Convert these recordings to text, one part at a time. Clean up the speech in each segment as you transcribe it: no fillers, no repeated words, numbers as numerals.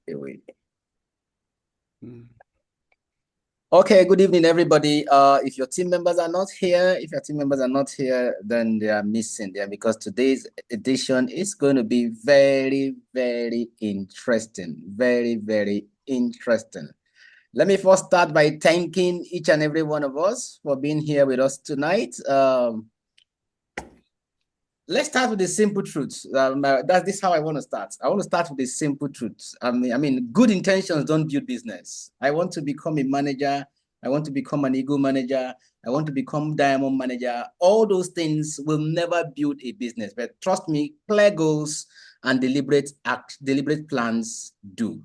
away. Okay, good evening, everybody. If your team members are not here, then they are missing there because today's edition is going to be very, very interesting. Very, very interesting. Let me first start by thanking each and every one of us for being here with us tonight. Let's start with the simple truths. This is how I want to start. I want to start with the simple truths. I mean, good intentions don't build business. I want to become a manager. I want to become an Eagle manager. I want to become Diamond manager. All those things will never build a business. But trust me, clear goals and deliberate plans do.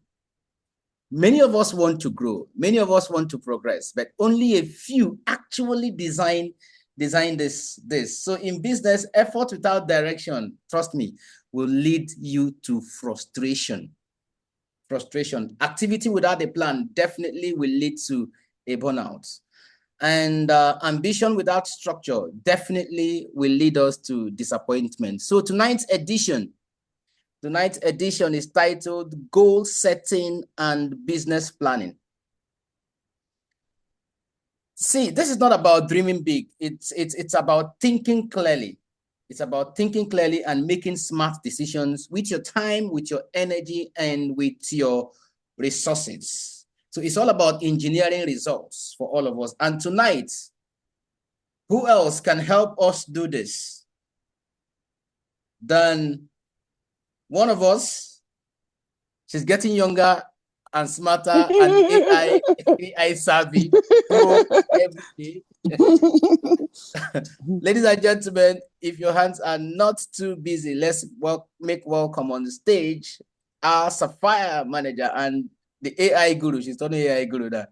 Many of us want to grow. Many of us want to progress, but only a few actually design this. So in business, effort without direction, trust me, will lead you to frustration. Activity without a plan definitely will lead to a burnout. And ambition without structure definitely will lead us to disappointment. So tonight's edition is titled Goal Setting and Business Planning. See, this is not about dreaming big. It's about thinking clearly. It's about thinking clearly and making smart decisions with your time, with your energy, and with your resources. So it's all about engineering results for all of us. And tonight, who else can help us do this than one of us? She's getting younger and smarter and AI savvy every day. Ladies and gentlemen, if your hands are not too busy, let's make welcome on the stage our Sapphire manager and the AI guru. She's not an AI guru now.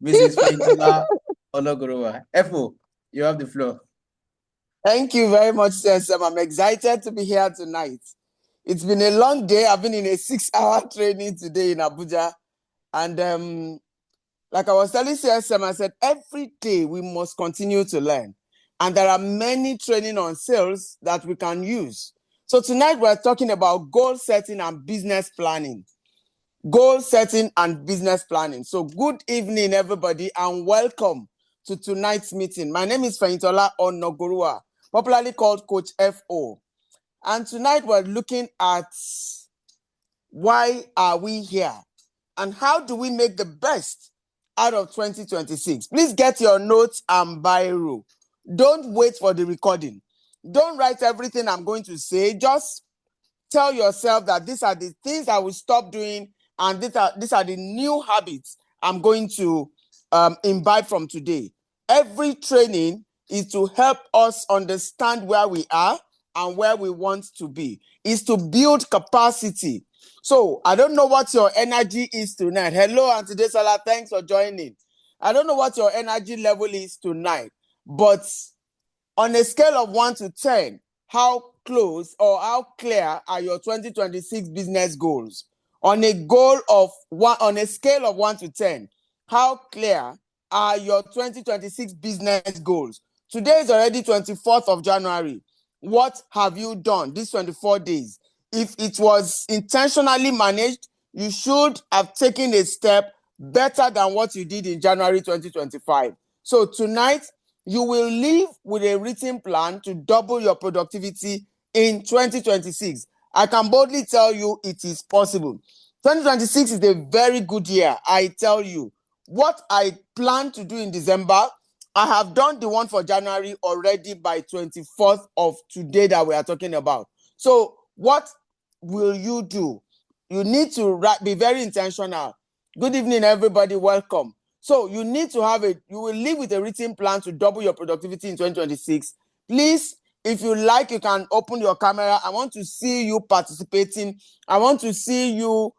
Mrs. Fehintola Onagoruwa. Efo, you have the floor. Thank you very much, Sam. I'm excited to be here tonight. It's been a long day. I've been in a 6-hour training today in Abuja. And like I was telling CSM, I said, every day we must continue to learn. And there are many training on sales that we can use. So tonight we're talking about goal setting and business planning. Goal setting and business planning. So good evening, everybody, and welcome to tonight's meeting. My name is Fehintola Onagoruwa, popularly called Coach FO. And tonight we're looking at why are we here and how do we make the best out of 2026. Please get your notes and biro. Don't wait for the recording. Don't write everything I'm going to say. Just tell yourself that these are the things I will stop doing and these are the new habits I'm going to imbibe from today. Every training is to help us understand where we are and where we want to be. It's to build capacity. So I don't know what your energy is tonight. Hello, Auntie Desola. Thanks for joining. I don't know what your energy level is tonight, but on a scale of 1 to 10, how close or how clear are your 2026 business goals? On a scale of 1 to 10, how clear are your 2026 business goals? Today is already 24th of January. What have you done these 24 days? If it was intentionally managed, you should have taken a step better than what you did in January 2025. So tonight, you will leave with a written plan to double your productivity in 2026. I can boldly tell you it is possible. 2026 is a very good year. I tell you, what I plan to do in December, I have done the one for January already by 24th of today that we are talking about. So what will you do? You need to be very intentional. Good evening, everybody. Welcome. So you need to you will live with a written plan to double your productivity in 2026. Please, if you like, you can open your camera. I want to see you participating. I want to see you,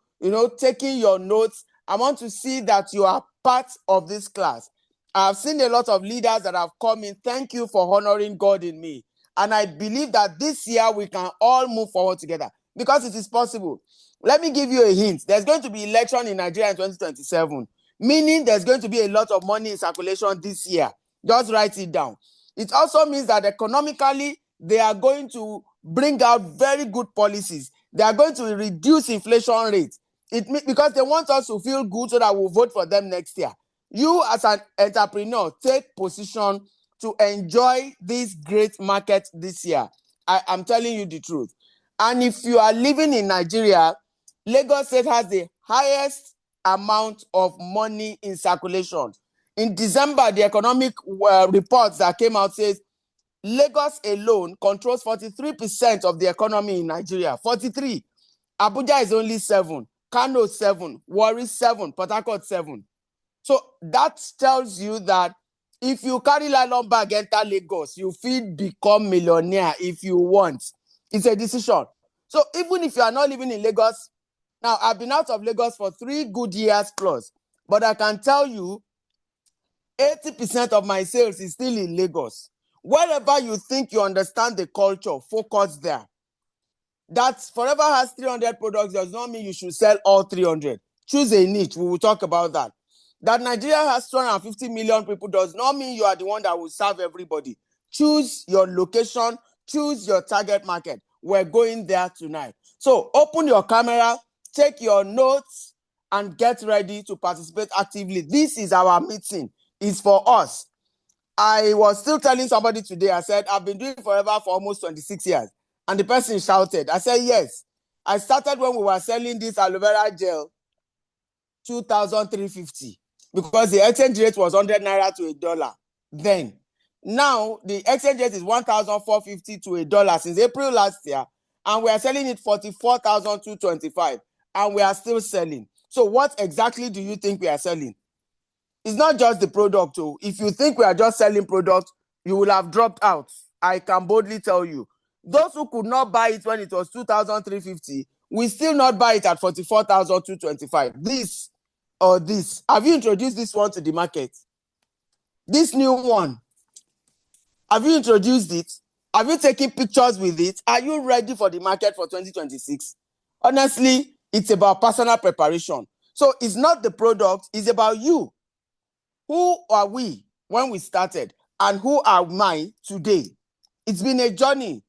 taking your notes. I want to see that you are part of this class. I've seen a lot of leaders that have come in. Thank you for honoring God in me. And I believe that this year we can all move forward together because it is possible. Let me give you a hint. There's going to be election in Nigeria in 2027. Meaning there's going to be a lot of money in circulation this year. Just write it down. It also means that economically, they are going to bring out very good policies. They are going to reduce inflation rates. Because they want us to feel good so that we'll vote for them next year. You as an entrepreneur, take position to enjoy this great market this year. I'm telling you the truth. And if you are living in Nigeria, Lagos State has the highest amount of money in circulation. In December, the economic reports that came out says Lagos alone controls 43% of the economy in Nigeria. 43. Abuja is only 7. Kano 7. Warri 7. Port Harcourt 7. So that tells you that if you carry nylon bag enter Lagos, you fit become millionaire if you want. It's a decision. So even if you are not living in Lagos, now I've been out of Lagos for 3 good years plus, but I can tell you 80% of my sales is still in Lagos. Wherever you think you understand the culture, focus there. That Forever has 300 products does not mean you should sell all 300. Choose a niche. We will talk about that. That Nigeria has 250 million people does not mean you are the one that will serve everybody. Choose your location. Choose your target market. We're going there tonight. So open your camera, take your notes, and get ready to participate actively. This is our meeting. It's for us. I was still telling somebody today, I said, I've been doing Forever for almost 26 years. And the person shouted. I said, yes. I started when we were selling this aloe vera gel, 2,350, because the exchange rate was 100 naira to $1 then. Now, the exchange rate is 1,450 to $1 since April last year, and we are selling it 44,225, and we are still selling. So what exactly do you think we are selling? It's not just the product. Oh. If you think we are just selling products, you will have dropped out. I can boldly tell you. Those who could not buy it when it was 2,350 will still not buy it at 44,225. This or this. Have you introduced this one to the market? This new one. Have you introduced it? Have you taken pictures with it? Are you ready for the market for 2026? Honestly, it's about personal preparation. So it's not the product, it's about you. Who are we when we started and who am I today? It's been a journey.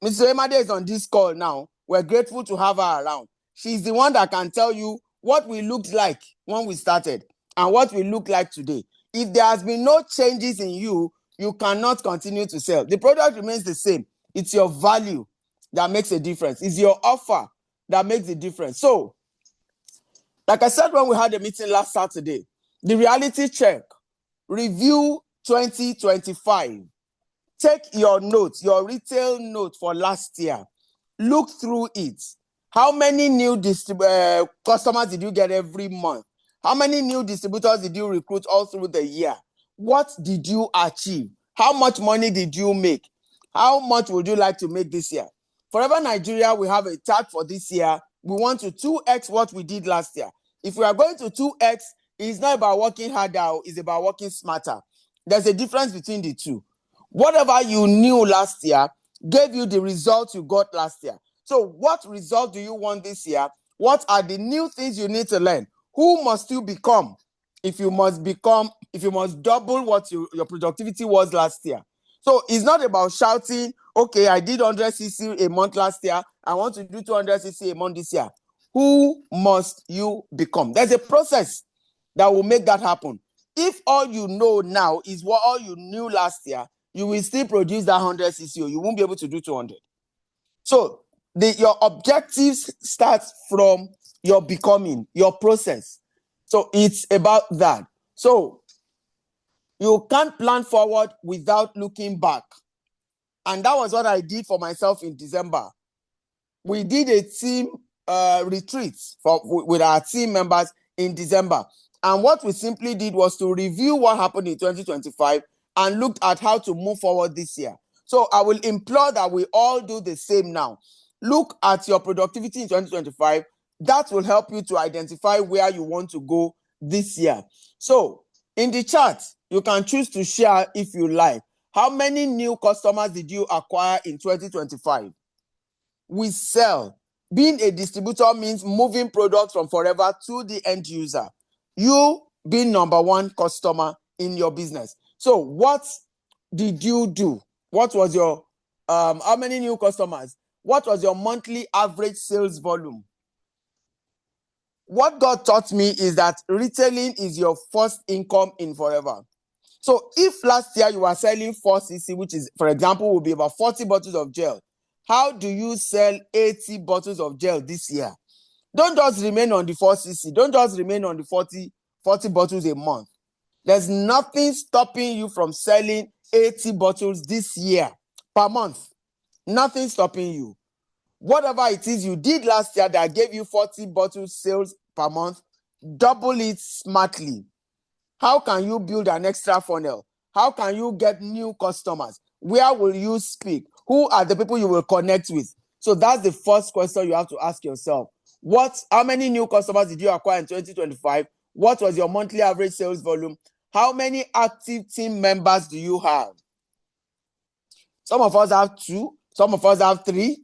Mr. Emade is on this call now. We're grateful to have her around. She's the one that can tell you what we looked like when we started and what we look like today. If there has been no changes in you, you cannot continue to sell. The product remains the same. It's your value that makes a difference. It's your offer that makes the difference. So, like I said when we had a meeting last Saturday, the reality check, review 2025. Take your notes, your retail note for last year. Look through it. How many new customers did you get every month? How many new distributors did you recruit all through the year? What did you achieve? How much money did you make? How much would you like to make this year? Forever Nigeria, we have a tag for this year. We want to 2x what we did last year. If we are going to 2x, it's not about working harder, it's about working smarter. There's a difference between the two. Whatever you knew last year gave you the results you got last year. So what result do you want this year? What are the new things you need to learn? Who must you become if you must double what your productivity was last year? So it's not about shouting, okay, I did 100 cc a month last year. I want to do 200 cc a month this year. Who must you become? There's a process that will make that happen. If all you know now is what all you knew last year, you will still produce that 100 cc. You won't be able to do 200. So your objectives start from your becoming, your process. So it's about that. So you can't plan forward without looking back. And that was what I did for myself in December. We did a team retreat with our team members in December. And what we simply did was to review what happened in 2025 and looked at how to move forward this year. So I will implore that we all do the same now. Look at your productivity in 2025. That will help you to identify where you want to go this year. So in the chat, you can choose to share if you like. How many new customers did you acquire in 2025? We sell. Being a distributor means moving products from Forever to the end user. You being number one customer in your business. So what did you do? What was your, how many new customers? What was your monthly average sales volume? what God taught me is that retailing is your first income in forever. So if last year you were selling 4cc, which is, for example, will be about 40 bottles of gel, how do you sell 80 bottles of gel this year? Don't just remain on the 4cc. Don't just remain on the 40 bottles a month. There's nothing stopping you from selling 80 bottles this year per month. Nothing stopping you. Whatever it is you did last year that gave you 40 bottles sales per month, double it smartly. How can you build an extra funnel? How can you get new customers? Where will you speak? Who are the people you will connect with? So that's the first question you have to ask yourself. How many new customers did you acquire in 2025? What was your monthly average sales volume? How many active team members do you have? Some of us have 2, some of us have 3.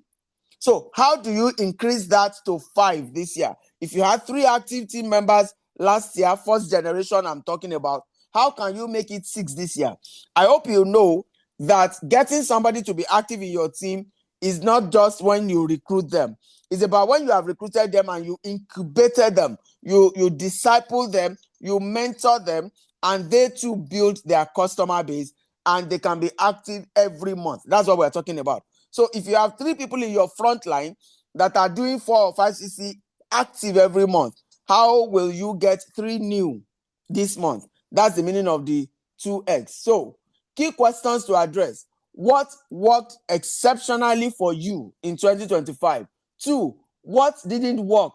So how do you increase that to 5 this year? If you had 3 active team members last year, first generation I'm talking about, how can you make it 6 this year? I hope you know that getting somebody to be active in your team is not just when you recruit them. It's about when you have recruited them and you incubated them, you disciple them, you mentor them, and they too build their customer base, and they can be active every month. That's what we're talking about. So if you have 3 people in your front line that are doing 4 or 5cc active every month, how will you get 3 new this month? That's the meaning of the 2x. So key questions to address. What worked exceptionally for you in 2025? 2, what didn't work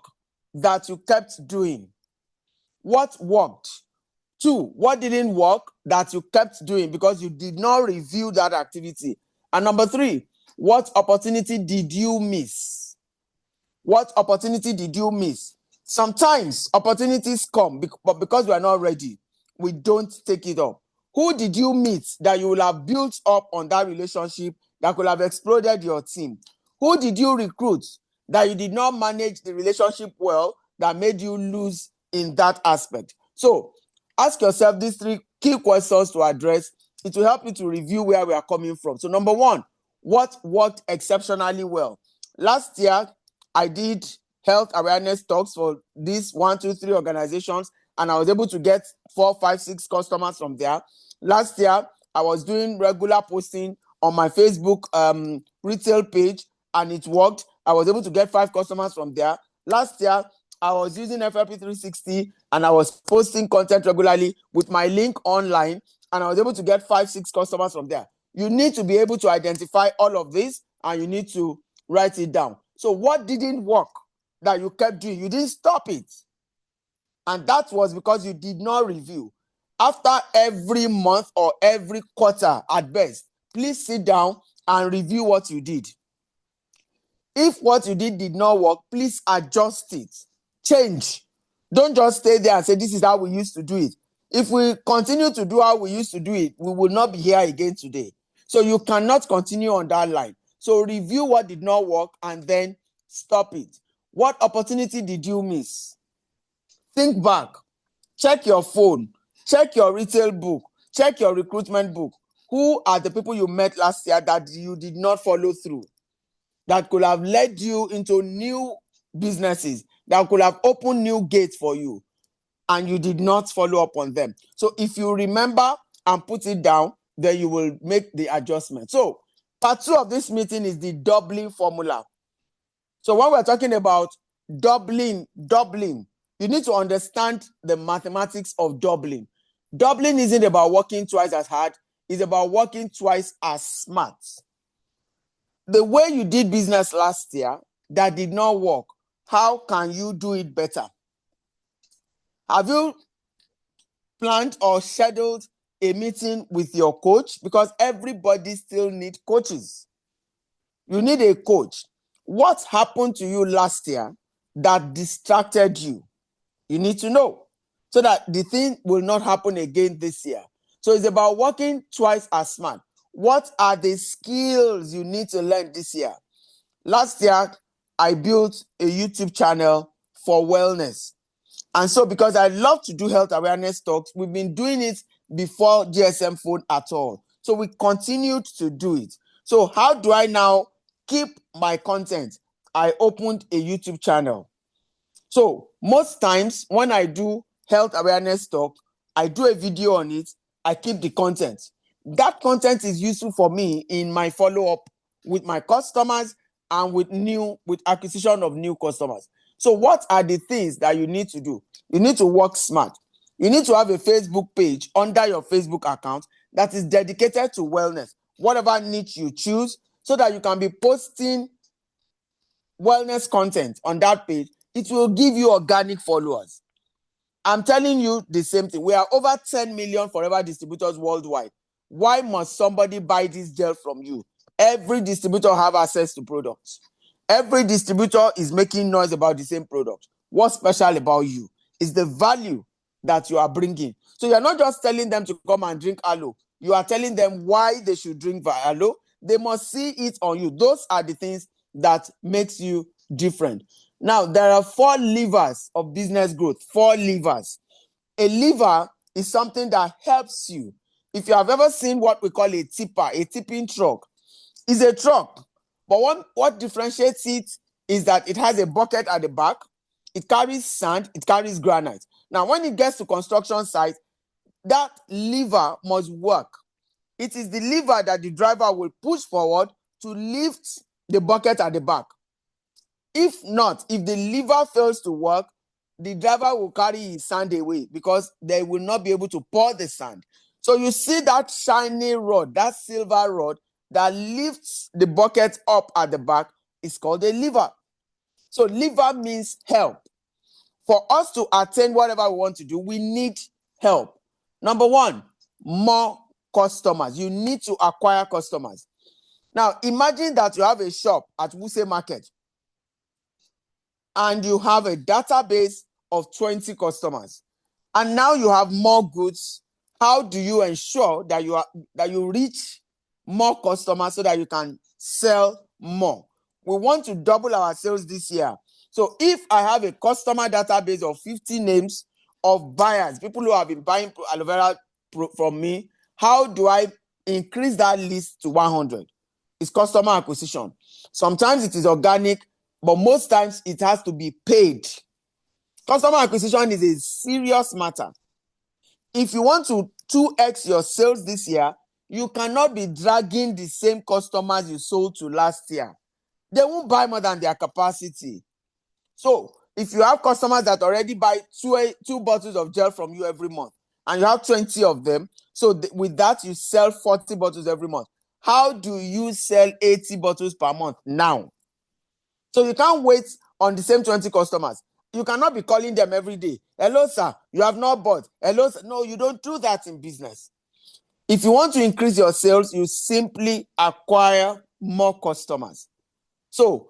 that you kept doing? What worked? 2, what didn't work that you kept doing because you did not review that activity? And number 3, what opportunity did you miss? What opportunity did you miss? Sometimes opportunities come, but because we are not ready, we don't take it up. Who did you meet that you will have built up on that relationship that could have exploded your team? Who did you recruit that you did not manage the relationship well that made you lose in that aspect? So ask yourself these 3 key questions to address. It will help you to review where we are coming from. So number 1, what worked exceptionally well? Last year, I did health awareness talks for these 1, 2, 3 organizations, and I was able to get 4, 5, 6 customers from there. Last year, I was doing regular posting on my Facebook retail page, and it worked. I was able to get 5 customers from there. Last year, I was using FLP 360, and I was posting content regularly with my link online, and I was able to get 5, 6 customers from there. You need to be able to identify all of this, and you need to write it down. So what didn't work that you kept doing? You didn't stop it. And that was because you did not review. After every month or every quarter at best, please sit down and review what you did. If what you did not work, please adjust it. Change. Don't just stay there and say, this is how we used to do it. If we continue to do how we used to do it, we will not be here again today. So you cannot continue on that line. So review what did not work and then stop it. What opportunity did you miss? Think back. Check your phone. Check your retail book. Check your recruitment book. Who are the people you met last year that you did not follow through? That could have led you into new businesses, that could have opened new gates for you, and you did not follow up on them. So if you remember and put it down, then you will make the adjustment. So part 2 of this meeting is the doubling formula. So when we're talking about doubling, you need to understand the mathematics of doubling. Doubling isn't about working twice as hard, it's about working twice as smart. The way you did business last year that did not work, how can you do it better? Have you planned or scheduled a meeting with your coach? Because everybody still needs coaches. You need a coach. What happened to you last year that distracted you? You need to know so that the thing will not happen again this year. So it's about working twice as smart. What are the skills you need to learn this year? Last year, I built a YouTube channel for wellness. And so because I love to do health awareness talks, we've been doing it before GSM phone at all. So we continued to do it. So how do I now keep my content? I opened a YouTube channel. So most times when I do health awareness talk, I do a video on it, I keep the content. That content is useful for me in my follow-up with my customers and with acquisition of new customers. So what are the things that you need to do? You need to work smart. You need to have a Facebook page under your Facebook account that is dedicated to wellness, whatever niche you choose, so that you can be posting wellness content on that page. It will give you organic followers. I'm telling you the same thing. We are over 10 million forever distributors worldwide. Why must somebody buy this gel from you? Every distributor have access to products. Every distributor is making noise about the same product. What's special about you is the value that you are bringing. So you're not just telling them to come and drink aloe. You are telling them why they should drink aloe. They must see it on you. Those are the things that makes you different. Now, there are 4 levers of business growth. 4 levers. A lever is something that helps you. If you have ever seen what we call a tipper, a tipping truck, it's a truck. But what differentiates it is that it has a bucket at the back. It carries sand. It carries granite. Now, when it gets to construction site, that lever must work. It is the lever that the driver will push forward to lift the bucket at the back. If not, if the lever fails to work, the driver will carry his sand away because they will not be able to pour the sand. So you see that shiny rod, that silver rod that lifts the bucket up at the back is called a lever. So lever means help. For us to attain whatever we want to do, we need help. Number 1, more customers. You need to acquire customers. Now, imagine that you have a shop at Wuse Market and you have a database of 20 customers. And now you have more goods. How do you ensure that you reach more customers so that you can sell more? We want to double our sales this year. So if I have a customer database of 50 names of buyers, people who have been buying aloe vera from me, how do I increase that list to 100? It's customer acquisition. Sometimes it is organic, but most times it has to be paid. Customer acquisition is a serious matter. If you want to 2x your sales this year, you cannot be dragging the same customers you sold to last year. They won't buy more than their capacity. So if you have customers that already buy two bottles of gel from you every month, and you have 20 of them, so with that you sell 40 bottles every month. How do you sell 80 bottles per month now? So you can't wait on the same 20 customers. You cannot be calling them every day. Hello, sir, you have not bought. Hello, sir. No, you don't do that in business. If you want to increase your sales, you simply acquire more customers. So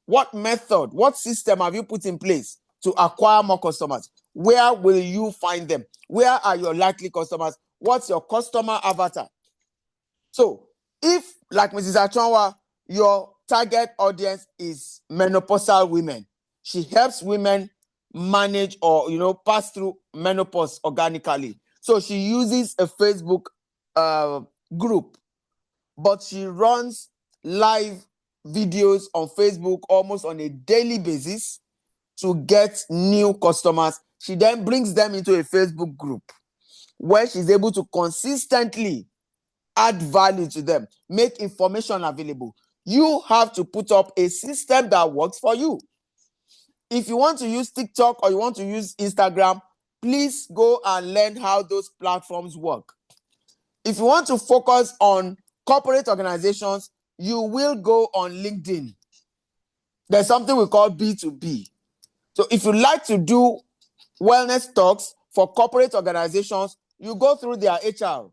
what method, what system have you put in place to acquire more customers? Where will you find them? Where are your likely customers? What's your customer avatar? So if, like Mrs. Achonwa, your target audience is menopausal women, she helps women manage or pass through menopause organically. So she uses a Facebook group, but she runs live videos on Facebook almost on a daily basis to get new customers. She then brings them into a Facebook group where she's able to consistently add value to them, make information available. You have to put up a system that works for you. If you want to use TikTok or you want to use Instagram, please go and learn how those platforms work. If you want to focus on corporate organizations, you will go on LinkedIn. There's something we call B2B. So if you like to do wellness talks for corporate organizations, you go through their HR.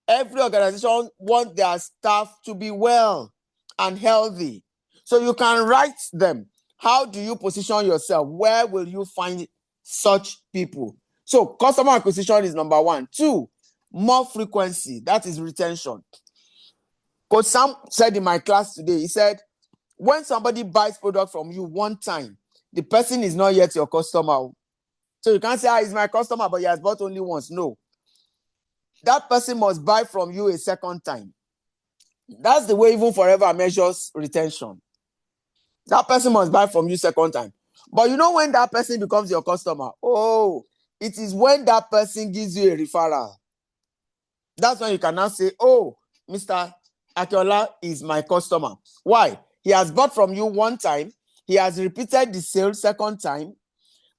Every organization wants their staff to be well and healthy. So you can write them. How do you position yourself? Where will you find such people? So customer acquisition is number 1. 2, more frequency. That is retention. Coach Sam said in my class today, he said, when somebody buys product from you one time, the person is not yet your customer. So you can't say, he's my customer, but he has bought only once. No. That person must buy from you a second time. That's the way even Forever measures retention. That person must buy from you second time. But you know when that person becomes your customer? Oh, it is when that person gives you a referral. That's when you can now say, oh, Mr. Akiola is my customer. Why? He has bought from you one time. He has repeated the sale second time.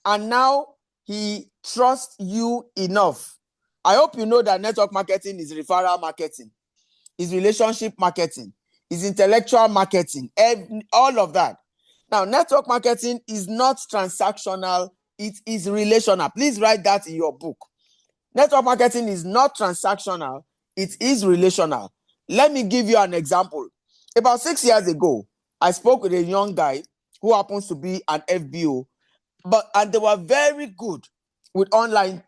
And now he trusts you enough. I hope you know that network marketing is referral marketing, is relationship marketing, is intellectual marketing, all of that. Now, network marketing is not transactional, it is relational. Please write that in your book. Network marketing is not transactional, it is relational. Let me give you an example. About 6 years ago, I spoke with a young guy who happens to be an FBO, and they were very good with online.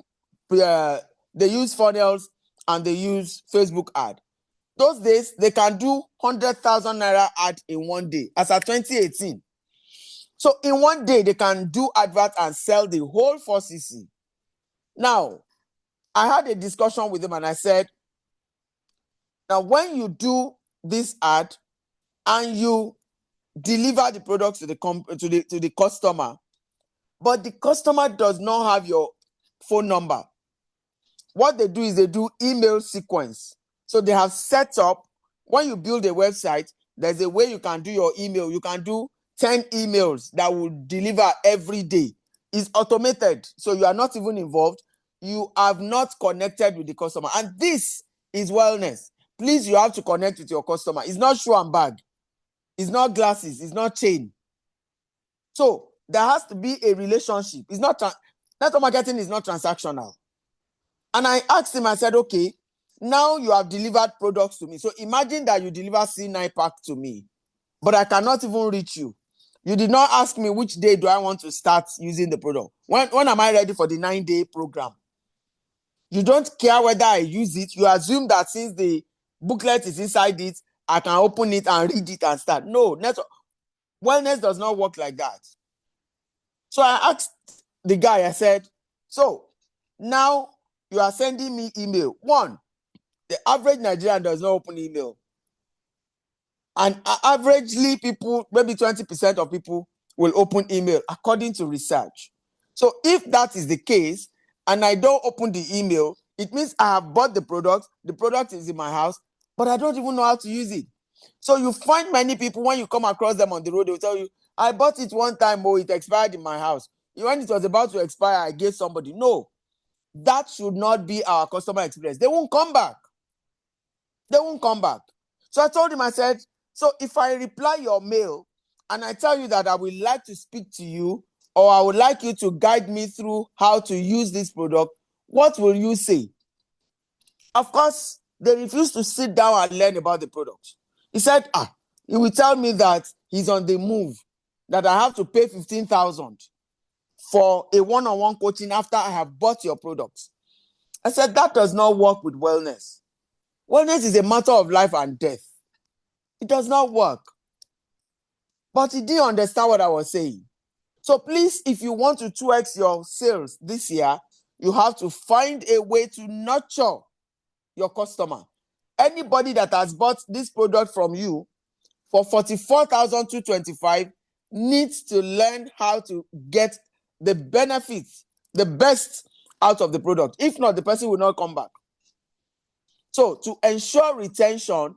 They use funnels and they use Facebook ad. Those days, they can do 100,000 naira ad in one day, as at 2018. So in one day, they can do advert and sell the whole 4cc. Now, I had a discussion with him and I said, now when you do this ad and you deliver the product to the customer, but the customer does not have your phone number, what they do is they do email sequence. So they have set up, when you build a website, there's a way you can do your email. You can do 10 emails that will deliver every day. It's automated, so you are not even involved. You have not connected with the customer. And this is wellness. Please, you have to connect with your customer. It's not shoe and bag. It's not glasses. It's not chain. So there has to be a relationship. It's not network marketing is not transactional. And I asked him, I said, okay, now you have delivered products to me. So imagine that you deliver C9 pack to me, but I cannot even reach you. You did not ask me which day do I want to start using the product. When am I ready for the 9-day program? You don't care whether I use it. You assume that since the booklet is inside it, I can open it and read it and start. No, wellness does not work like that. So I asked the guy, I said, so now you are sending me email. One, the average Nigerian does not open email. And averagely, people, maybe 20% of people will open email according to research. So if that is the case, and I don't open the email, it means I have bought the product is in my house, but I don't even know how to use it. So you find many people, when you come across them on the road, they will tell you, I bought it one time, it expired in my house. When it was about to expire, I gave somebody. No, that should not be our customer experience. They won't come back. They won't come back. So I told him, I said, so if I reply your mail and I tell you that I would like to speak to you, or I would like you to guide me through how to use this product, what will you say? Of course, they refused to sit down and learn about the product. He said, he will tell me that he's on the move, that I have to pay 15,000 for a one-on-one coaching after I have bought your products. I said, that does not work with wellness. Wellness is a matter of life and death. It does not work. But he didn't understand what I was saying. So please, if you want to 2x your sales this year, you have to find a way to nurture your customer. Anybody that has bought this product from you for 44,225 needs to learn how to get the benefits, the best out of the product. If not, the person will not come back. So to ensure retention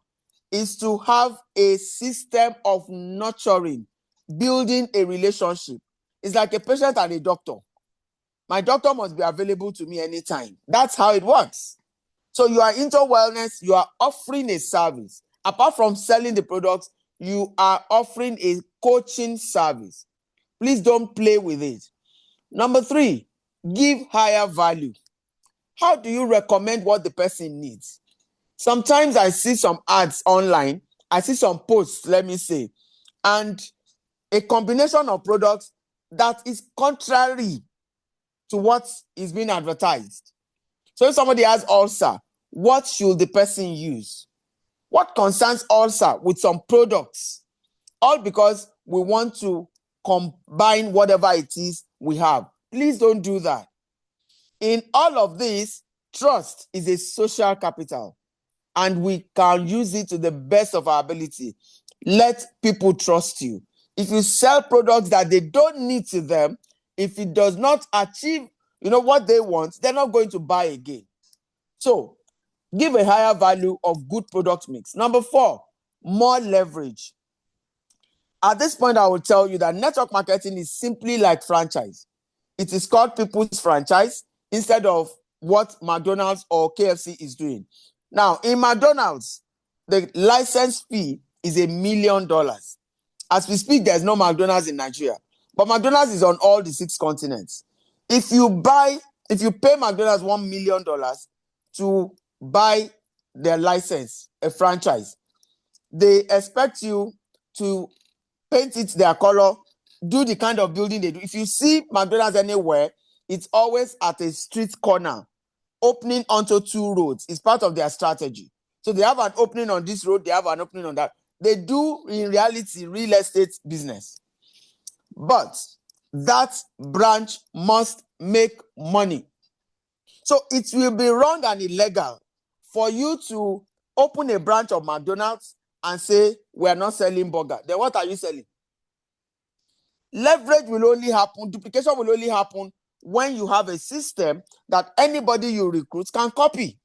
is to have a system of nurturing, building a relationship. It's like a patient and a doctor. My doctor must be available to me anytime. That's how it works. So you are into wellness, you are offering a service. Apart from selling the products, you are offering a coaching service. Please don't play with it. Number 3, give higher value. How do you recommend what the person needs? Sometimes I see some ads online, I see some posts, let me say, and a combination of products that is contrary to what is being advertised. So if somebody has ulcer, what should the person use? What concerns ulcer with some products? All because we want to combine whatever it is we have. Please don't do that. In all of this, trust is a social capital, and we can use it to the best of our ability. Let people trust you. if you sell products that they don't need to them, if it does not achieve, what they want, they're not going to buy again. So give a higher value of good product mix. Number 4, more leverage. At this point, I will tell you that network marketing is simply like franchise. It is called people's franchise instead of what McDonald's or KFC is doing. Now, in McDonald's, the license fee is $1 million. As we speak, there's no McDonald's in Nigeria, but McDonald's is on all the 6 continents. If you pay McDonald's $1 million to buy their license, a franchise, they expect you to paint it their color, do the kind of building they do. If you see McDonald's anywhere, it's always at a street corner, opening onto 2 roads. It's part of their strategy. So they have an opening on this road, they have an opening on that. They do, in reality, real estate business. But that branch must make money. So it will be wrong and illegal for you to open a branch of McDonald's and say, we are not selling burger. Then what are you selling? Leverage will only happen, duplication will only happen when you have a system that anybody you recruit can copy.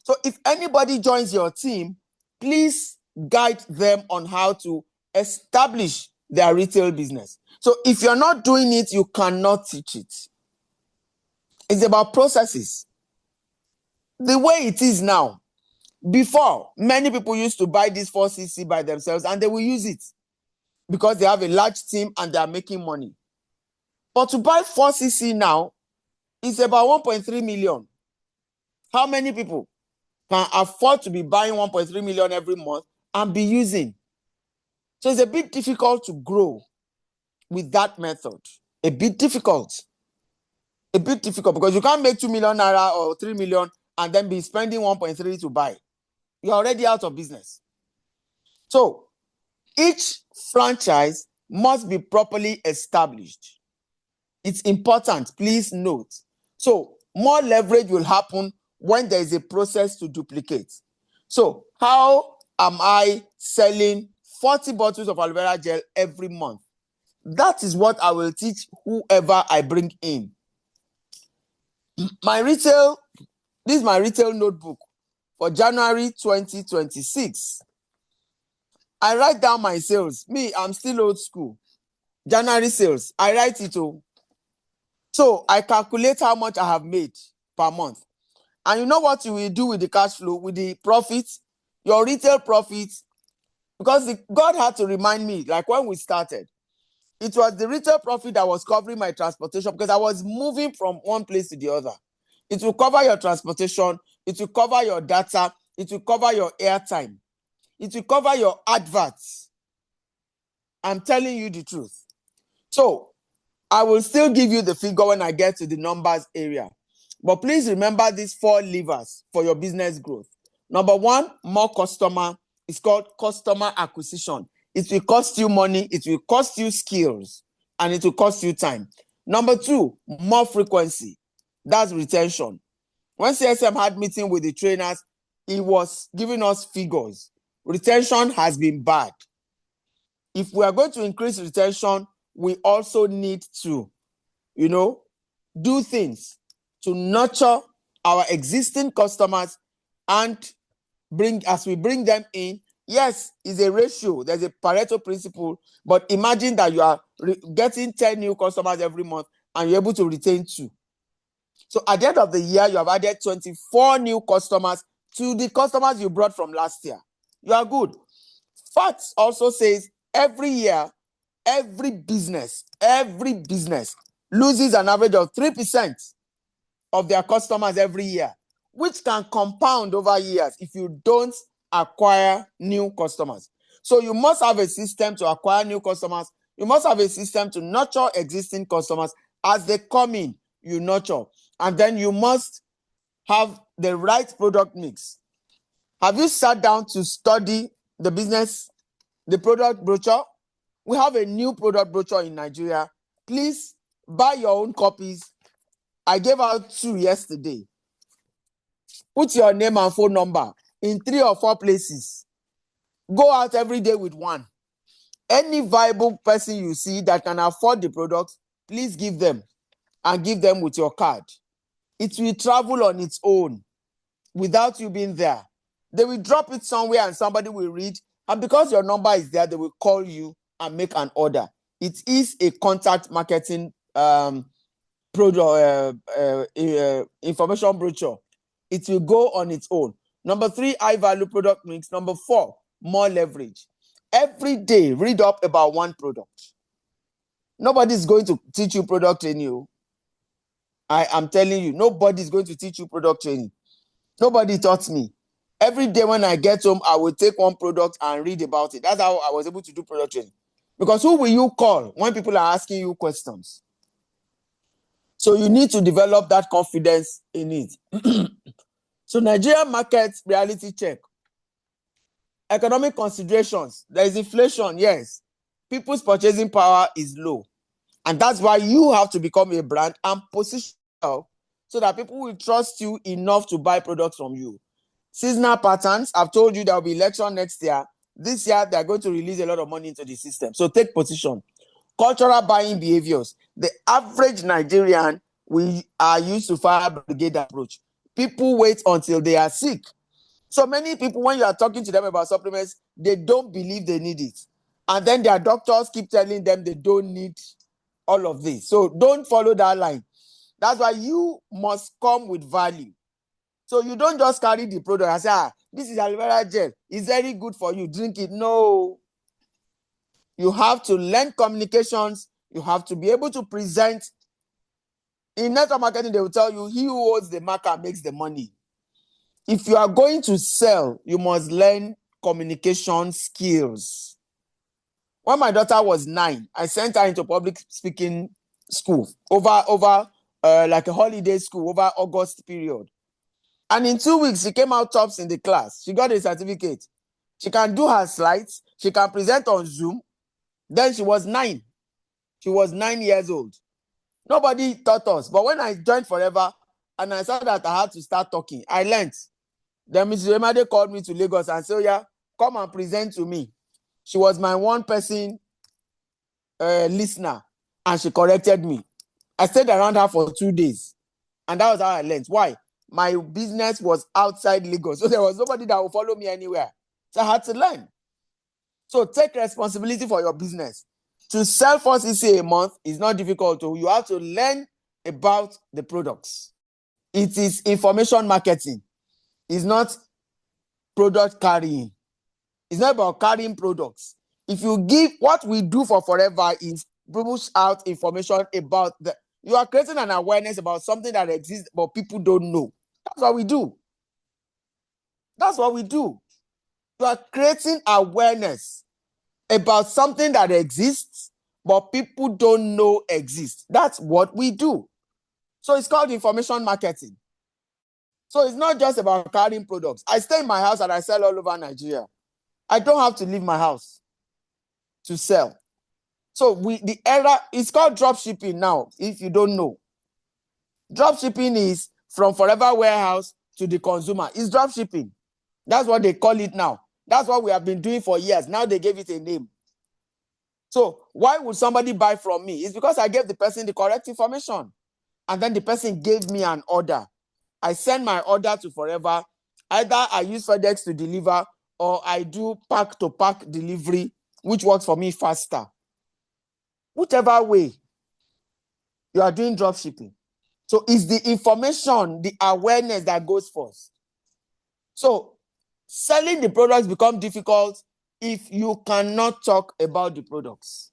So if anybody joins your team, please guide them on how to establish their retail business. So if you're not doing it, you cannot teach it. It's about processes. The way it is now, before, many people used to buy this 4cc by themselves and they will use it because they have a large team and they are making money. But to buy 4cc now is about 1.3 million. How many people can afford to be buying 1.3 million every month and be using? So it's a bit difficult to grow with that method. A bit difficult because you can't make 2 million naira or 3 million and then be spending 1.3 to buy. You're already out of business. So each franchise must be properly established. It's important, please note. So more leverage will happen when there is a process to duplicate. So how am I selling 40 bottles of aloe vera gel every month? That is what I will teach whoever I bring in. This is my retail notebook for January 2026. I write down my sales. I'm still old school. January sales, I write it all. So I calculate how much I have made per month. And you know what you will do with the cash flow, with the profits, your retail profits, because God had to remind me, like when we started, it was the retail profit that was covering my transportation because I was moving from one place to the other. It will cover your transportation, it will cover your data, it will cover your airtime, it will cover your adverts. I'm telling you the truth. So I will still give you the figure when I get to the numbers area. But please remember these 4 levers for your business growth. Number 1, more customer. It's called customer acquisition. It will cost you money, it will cost you skills, and it will cost you time. Number 2, more frequency. That's retention. When CSM had meeting with the trainers, he was giving us figures. Retention has been bad. If we are going to increase retention, we also need to, do things to nurture our existing customers and as we bring them in. Yes, it's a ratio. There's a Pareto principle, but imagine that you are getting 10 new customers every month and you're able to retain 2. So at the end of the year, you have added 24 new customers to the customers you brought from last year. You are good. Facts also says every year, every business loses an average of 3% of their customers every year, which can compound over years if you don't acquire new customers. So you must have a system to acquire new customers. You must have a system to nurture existing customers. As they come in, you nurture. And then you must have the right product mix. Have you sat down to study the product brochure? We have a new product brochure in Nigeria. Please buy your own copies. I gave out 2 yesterday. Put your name and phone number in 3 or 4 places. Go out every day with 1. Any viable person you see that can afford the product, please give them, and give them with your card. It will travel on its own without you being there. They will drop it somewhere and somebody will read, and because your number is there, they will call you and make an order. It is a contact marketing information brochure. It will go on its own. Number 3, high value product mix. Number 4, more leverage. Every day, read up about one product. Nobody is going to teach you product training. I am telling you, nobody is going to teach you product training. Nobody taught me. Every day when I get home, I will take one product and read about it. That's how I was able to do product training. Because who will you call when people are asking you questions? So you need to develop that confidence in it. So Nigerian market reality check. Economic considerations. There is inflation, yes. People's purchasing power is low. And that's why you have to become a brand and position yourself so that people will trust you enough to buy products from you. Seasonal patterns. I've told you there will be election next year. This year, they're going to release a lot of money into the system. So take position. Cultural buying behaviors. The average Nigerian, we are used to fire brigade approach. People wait until they are sick. So many people, when you are talking to them about supplements, they don't believe they need it. And then their doctors keep telling them they don't need all of this. So don't follow that line. That's why you must come with value. So you don't just carry the product and say, this is aloe vera gel. It's very good for you. Drink it. No. You have to learn communications. You have to be able to present. In network marketing, they will tell you, he who holds the market makes the money. If you are going to sell, you must learn communication skills. When my daughter was 9, I sent her into public speaking school over like a holiday school over August period. And in 2 weeks, she came out tops in the class. She got a certificate. She can do her slides. She can present on Zoom. Then she was 9. She was 9 years old. Nobody taught us. But when I joined Forever and I saw that I had to start talking, I learned. Then Mrs. Emade called me to Lagos and said, yeah, come and present to me. She was my one-person listener, and she corrected me. I stayed around her for 2 days, and that was how I learned. Why? My business was outside Lagos, so there was nobody that would follow me anywhere. So I had to learn. So take responsibility for your business. To sell 4cc a month is not difficult. You have to learn about the products. It is information marketing. It's not product carrying. It's not about carrying products. If you give, what we do for Forever is push out information about you are creating an awareness about something that exists, but people don't know. That's what we do. That's what we do. You are creating awareness about something that exists, but people don't know exists. That's what we do. So it's called information marketing. So it's not just about carrying products. I stay in my house and I sell all over Nigeria. I don't have to leave my house to sell. So the era is called drop shipping now, if you don't know. Drop shipping is from Forever Warehouse to the consumer. It's drop shipping. That's what they call it now. That's what we have been doing for years. Now they gave it a name. So why would somebody buy from me? It's because I gave the person the correct information. And then the person gave me an order. I send my order to Forever. Either I use FedEx to deliver or I do pack-to-pack delivery, which works for me faster. Whichever way, you are doing drop shipping. So it's the information, the awareness that goes first. So selling the products becomes difficult if you cannot talk about the products.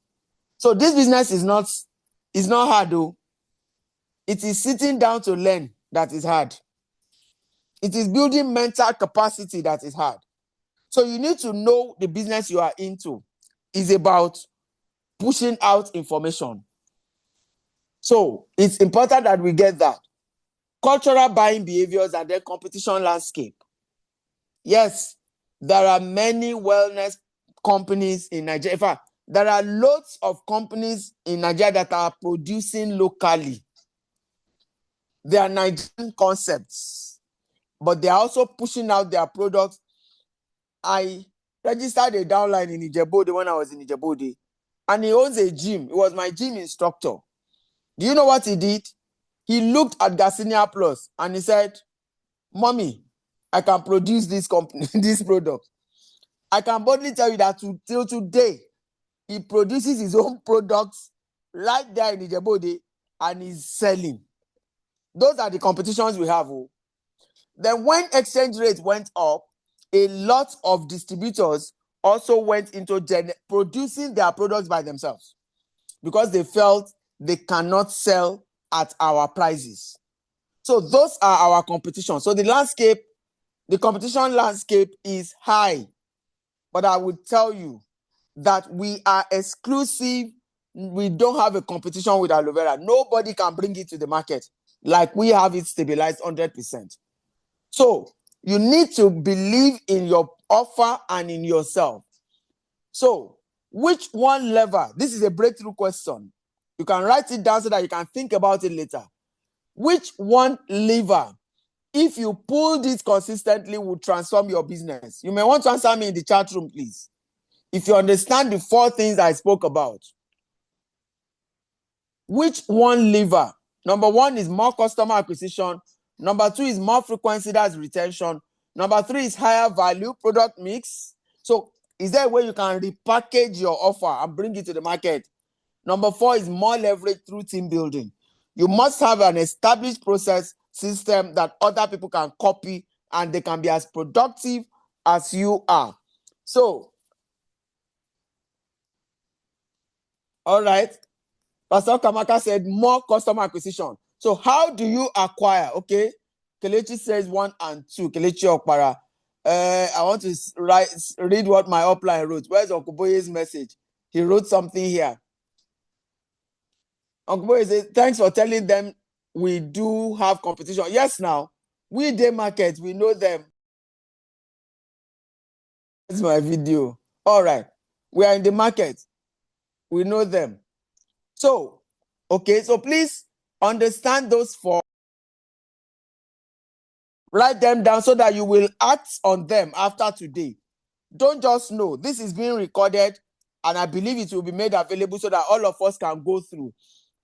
So this business is not hard though. It is sitting down to learn that is hard. It is building mental capacity that is hard. So you need to know the business you are into is about pushing out information. So it's important that we get that. Cultural buying behaviors and then competition landscape. Yes, there are many wellness companies in Nigeria. In fact, there are lots of companies in Nigeria that are producing locally. They are Nigerian concepts, but they are also pushing out their products. I registered a downline in Ijebode when I was in Ijebode. And he owns a gym. He was my gym instructor. Do you know what he did? He looked at Garcinia Plus and he said, Mommy, I can produce this company, this product. I can boldly tell you that till today, he produces his own products right there in Ijebode and is selling. Those are the competitions we have. Then when exchange rate went up, a lot of distributors also went into producing their products by themselves because they felt they cannot sell at our prices. So those are our competition. So the competition landscape is high. But I would tell you that we are exclusive. We don't have a competition with aloe vera. Nobody can bring it to the market like we have it stabilized 100%. So you need to believe in your offer and in yourself. So which one lever? This is a breakthrough question. You can write it down so that you can think about it later. Which one lever, if you pull this consistently, will transform your business? You may want to answer me in the chat room, please. If you understand the 4 things I spoke about. Which one lever? Number 1 is more customer acquisition. Number 2 is more frequency, that's retention. Number 3 is higher value product mix. So is there a way you can repackage your offer and bring it to the market? Number 4 is more leverage through team building. You must have an established process system that other people can copy and they can be as productive as you are. So, all right. Pastor Kamaka said more customer acquisition. So how do you acquire? Okay. Kelechi says 1 and 2. Kelechi Okpara. I want to read what my upline wrote. Where's Okuboye's message? He wrote something here. Okuboye says, thanks for telling them we do have competition. Yes, now, we day market, we know them. That's my video. All right. We are in the market. We know them. So, okay, so please understand those 4. Write them down so that you will act on them after today. Don't just know. This is being recorded and I believe it will be made available so that all of us can go through.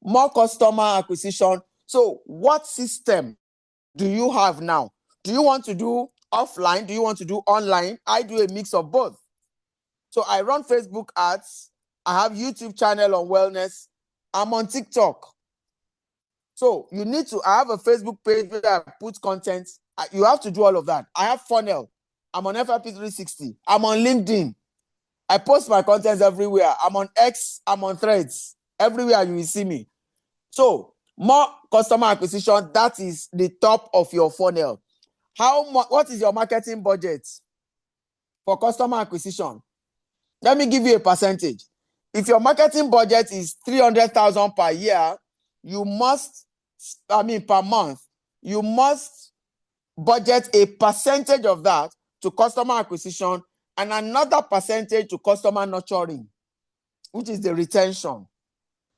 More customer acquisition. So what system do you have now? Do you want to do offline? Do you want to do online? I do a mix of both. So I run Facebook ads. I have YouTube channel on wellness. I'm on TikTok. So you need to, I have a Facebook page where I put content. You have to do all of that. I have funnel. I'm on FRP 360. I'm on LinkedIn. I post my contents everywhere. I'm on X. I'm on Threads. Everywhere you will see me. So more customer acquisition, that is the top of your funnel. What is your marketing budget for customer acquisition? Let me give you a percentage. If your marketing budget is 300,000 per year, per month, you must budget a percentage of that to customer acquisition and another percentage to customer nurturing, which is the retention.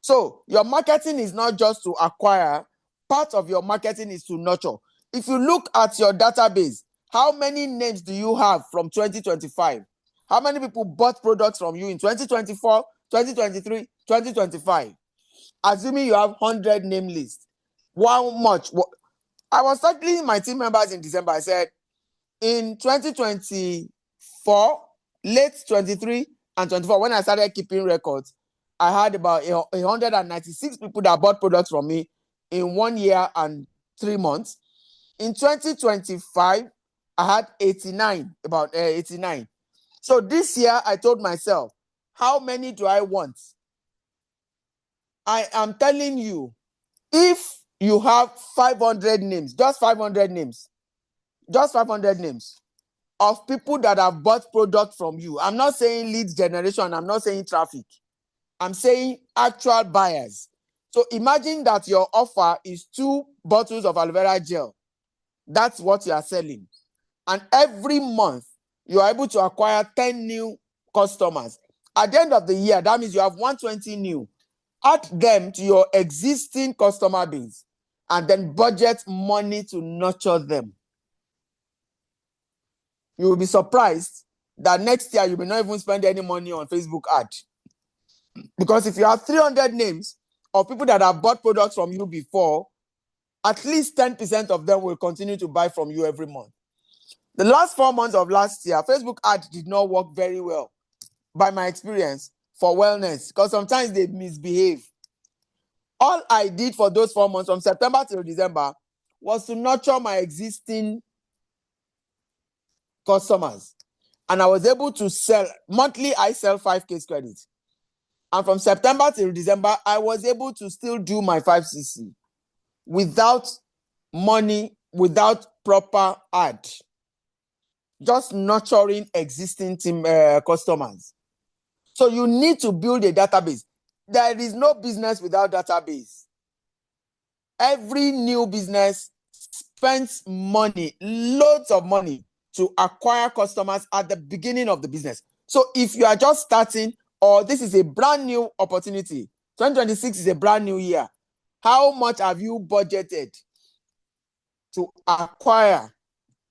So your marketing is not just to acquire, part of your marketing is to nurture. If you look at your database, how many names do you have from 2025? How many people bought products from you in 2024, 2023, 2025? Assuming you have 100 name lists, how much? I was talking to my team members in December. I said, in 2024, late 23 and 24, when I started keeping records, I had about 196 people that bought products from me in 1 year and 3 months. In 2025, I had 89, about 89. So this year, I told myself, how many do I want? I am telling you, if you have 500 names, just 500 names of people that have bought product from you. I'm not saying lead generation. I'm not saying traffic. I'm saying actual buyers. So imagine that your offer is 2 bottles of aloe vera gel. That's what you are selling. And every month, you are able to acquire 10 new customers. At the end of the year, that means you have 120 new. Add them to your existing customer base and then budget money to nurture them. You will be surprised that next year you may not even spend any money on Facebook ad. Because if you have 300 names of people that have bought products from you before, at least 10% of them will continue to buy from you every month. The last 4 months of last year, Facebook ad did not work very well, by my experience, for wellness, because sometimes they misbehave. All I did for those 4 months, from September till December, was to nurture my existing customers. And I was able to sell, monthly I sell 5 case credits. And from September till December, I was able to still do my 5cc without money, without proper ad. Just nurturing existing team customers. So you need to build a database. There is no business without database. Every new business spends money, loads of money, to acquire customers at the beginning of the business. So if you are just starting, or this is a brand new opportunity, 2026 is a brand new year, how much have you budgeted to acquire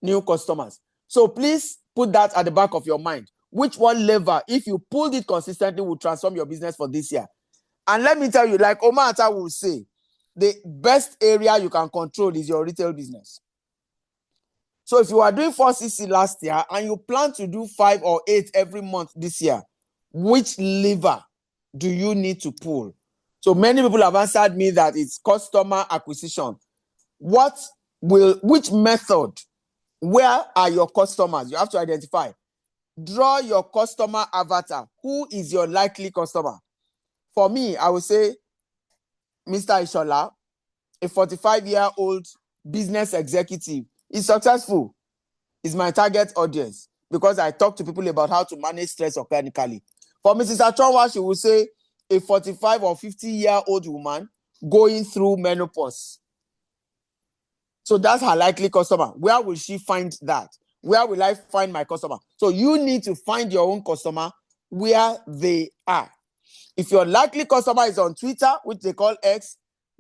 new customers? So please put that at the back of your mind. Which one lever, if you pulled it consistently, will transform your business for this year? And let me tell you, like Omar Atta will say, the best area you can control is your retail business. So if you are doing 4cc last year and you plan to do 5 or 8 every month this year, which lever do you need to pull? So many people have answered me that it's customer acquisition. Which method? Where are your customers? You have to identify. Draw your customer avatar. Who is your likely customer? For me, I would say Mr. Ishola, a 45-year-old business executive, is successful. Is my target audience because I talk to people about how to manage stress organically. For Mrs. Achonwa, she will say a 45 or 50-year-old woman going through menopause. So that's her likely customer. Where will she find that? Where will I find my customer? So you need to find your own customer where they are. If your likely customer is on Twitter, which they call X,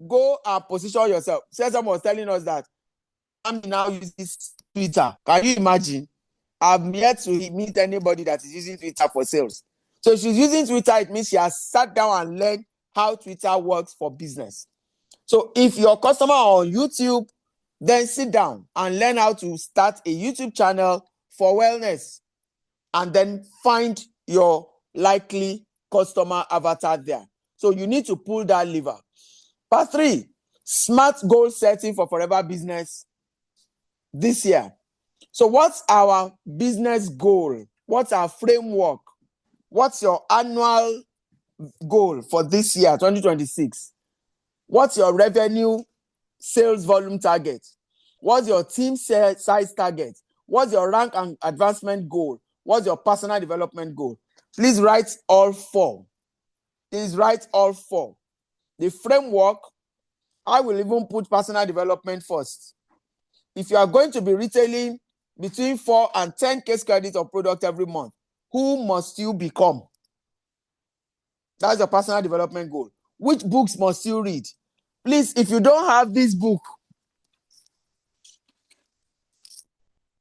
go and position yourself. Someone was telling us that I'm now using Twitter. Can you imagine? I've yet to meet anybody that is using Twitter for sales. So if she's using Twitter, it means she has sat down and learned how Twitter works for business. So if your customer are on YouTube, then sit down and learn how to start a YouTube channel for wellness, and then find your likely customer avatar there. So you need to pull that lever. Part 3, smart goal setting for forever business this year. So what's our business goal? What's our framework? What's your annual goal for this year, 2026? What's your revenue sales volume target? What's your team size target? What's your rank and advancement goal? What's your personal development goal? Please write all 4. Please write all 4. The framework, I will even put personal development first. If you are going to be retailing between 4 and 10 case credits of product every month, who must you become? That's your personal development goal. Which books must you read? Please, if you don't have this book,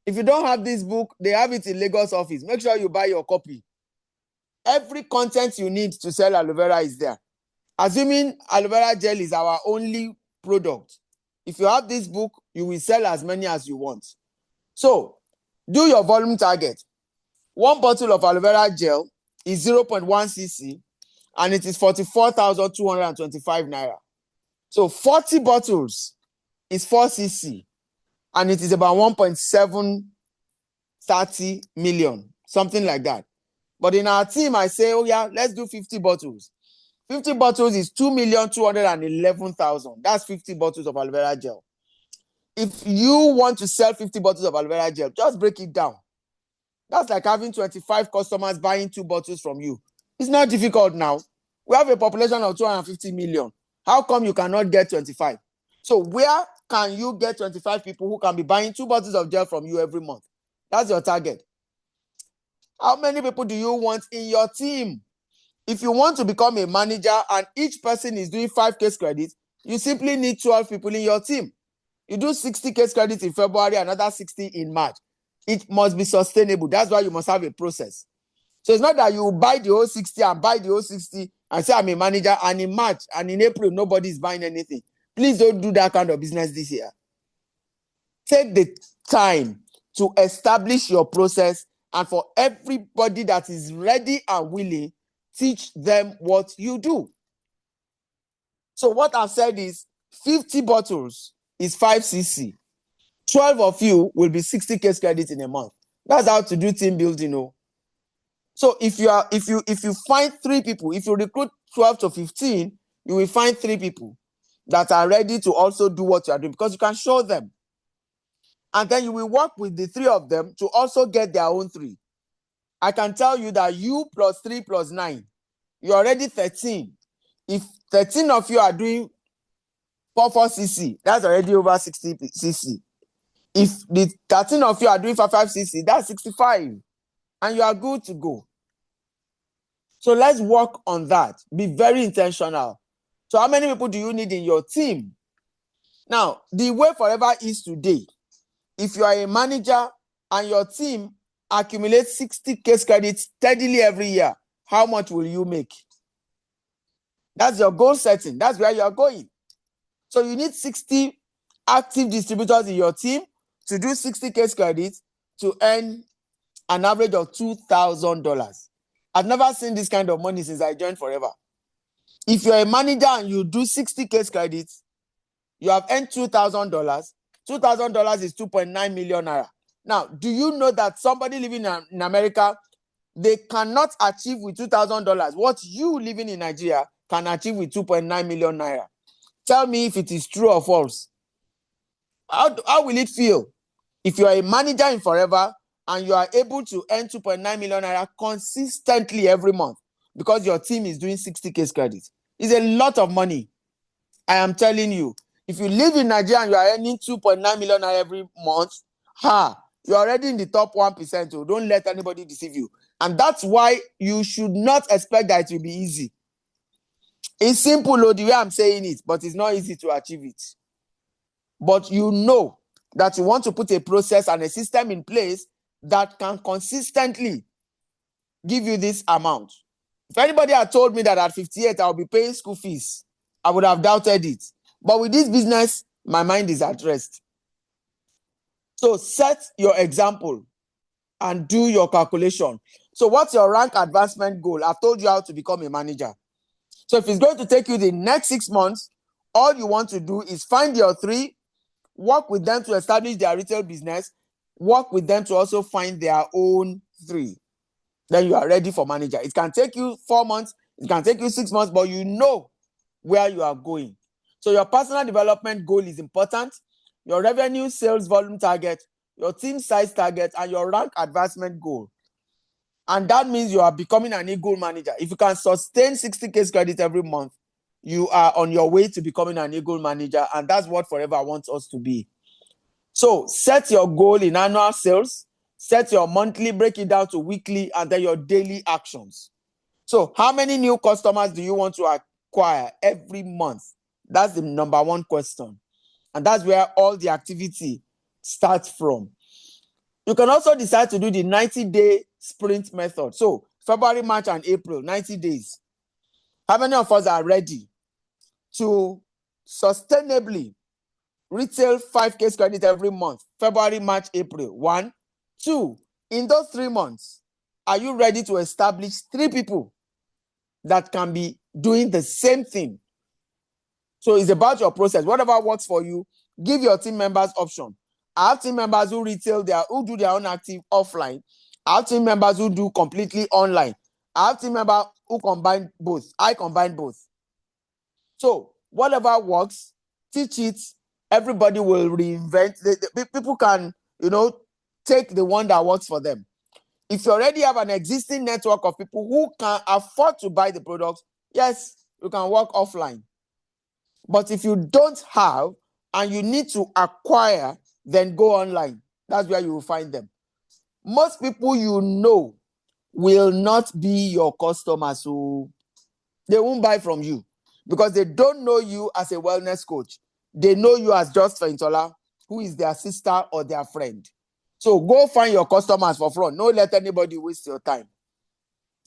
they have it in Lagos office. Make sure you buy your copy. Every content you need to sell aloe vera is there. Assuming aloe vera gel is our only product, if you have this book, you will sell as many as you want. So, do your volume target. 1 bottle of aloe vera gel is 0.1 cc and it is 44,225 naira. So 40 bottles is 4 cc and it is about 1.730 million, something like that. But in our team, I say, oh yeah, let's do 50 bottles. 50 bottles is 2,211,000. That's 50 bottles of aloe vera gel. If you want to sell 50 bottles of aloe vera gel, just break it down. That's like having 25 customers buying 2 bottles from you. It's not difficult now. We have a population of 250 million. How come you cannot get 25? So where can you get 25 people who can be buying 2 bottles of gel from you every month? That's your target. How many people do you want in your team? If you want to become a manager and each person is doing 5 case credits, you simply need 12 people in your team. You do 60 case credits in February, another 60 in March. It must be sustainable. That's why you must have a process. So it's not that you buy the whole 60 and buy the whole 60 and say I'm a manager, and in March and in April nobody is buying anything. Please don't do that kind of business this year. Take the time to establish your process, and for everybody that is ready and willing, teach them what you do. So what I've said is 50 bottles is 5cc. 12 of you will be 60 case credit in a month. That's how to do team building. So if you find 3 people, if you recruit 12 to 15, you will find 3 people that are ready to also do what you are doing, because you can show them. And then you will work with the 3 of them to also get their own 3. I can tell you that you plus 3 plus 9, you're already 13. If 13 of you are doing 4cc, that's already over 60cc. If the 13 of you are doing 5cc, that's 65. And you are good to go. So let's work on that. Be very intentional. So how many people do you need in your team? Now, the way forever is today, if you are a manager and your team accumulates 60 case credits steadily every year, how much will you make? That's your goal setting. That's where you are going. So you need 60 active distributors in your team to do 60 case credits to earn an average of $2,000. I've never seen this kind of money since I joined Forever. If you're a manager and you do 60 case credits, you have earned $2,000. $2,000 is 2.9 million naira. Now, do you know that somebody living in America, they cannot achieve with $2,000 what you living in Nigeria can achieve with 2.9 million naira? Tell me if it is true or false. How will it feel if you are a manager in Forever and you are able to earn 2.9 million naira consistently every month because your team is doing 60 case credits? It's a lot of money. I am telling you, if you live in Nigeria and you are earning 2.9 million naira every month, you're already in the top 1%. So don't let anybody deceive you. And that's why you should not expect that it will be easy. It's simple, the way I'm saying it, but it's not easy to achieve it. But you know that you want to put a process and a system in place that can consistently give you this amount. If anybody had told me that at 58 I'll be paying school fees, I would have doubted it. But with this business, my mind is at rest. So set your example and do your calculation. So what's your rank advancement goal? I've told you how to become a manager. So if it's going to take you the next 6 months, all you want to do is find your 3, work with them to establish their retail business, work with them to also find their own 3. Then you are ready for manager. It can take you 4 months, it can take you 6 months, but you know where you are going. So your personal development goal is important, your revenue sales volume target, your team size target, and your rank advancement goal. And that means you are becoming an Eagle manager. If you can sustain 60 case credit every month, you are on your way to becoming an Eagle manager, and that's what Forever wants us to be. So set your goal in annual sales, set your monthly, break it down to weekly, and then your daily actions. So how many new customers do you want to acquire every month? That's the number 1 question. And that's where all the activity starts from. You can also decide to do the 90-day sprint method. So February, March, and April, 90 days. How many of us are ready to sustainably retail 5 case credit every month? February, March, April. 1. 2, in those 3 months, are you ready to establish 3 people that can be doing the same thing? So it's about your process. Whatever works for you, give your team members option. I have team members who do their own active offline. I have team members who do completely online. I have team members who combine both. I combine both. So whatever works, teach it. Everybody will reinvent. People can, take the one that works for them. If you already have an existing network of people who can afford to buy the products, yes, you can work offline. But if you don't have and you need to acquire, then go online. That's where you will find them. Most people will not be your customers, so they won't buy from you because they don't know you as a wellness coach. They know you as just Fehintola, who is their sister or their friend. So go find your customers for front. Don't let anybody waste your time.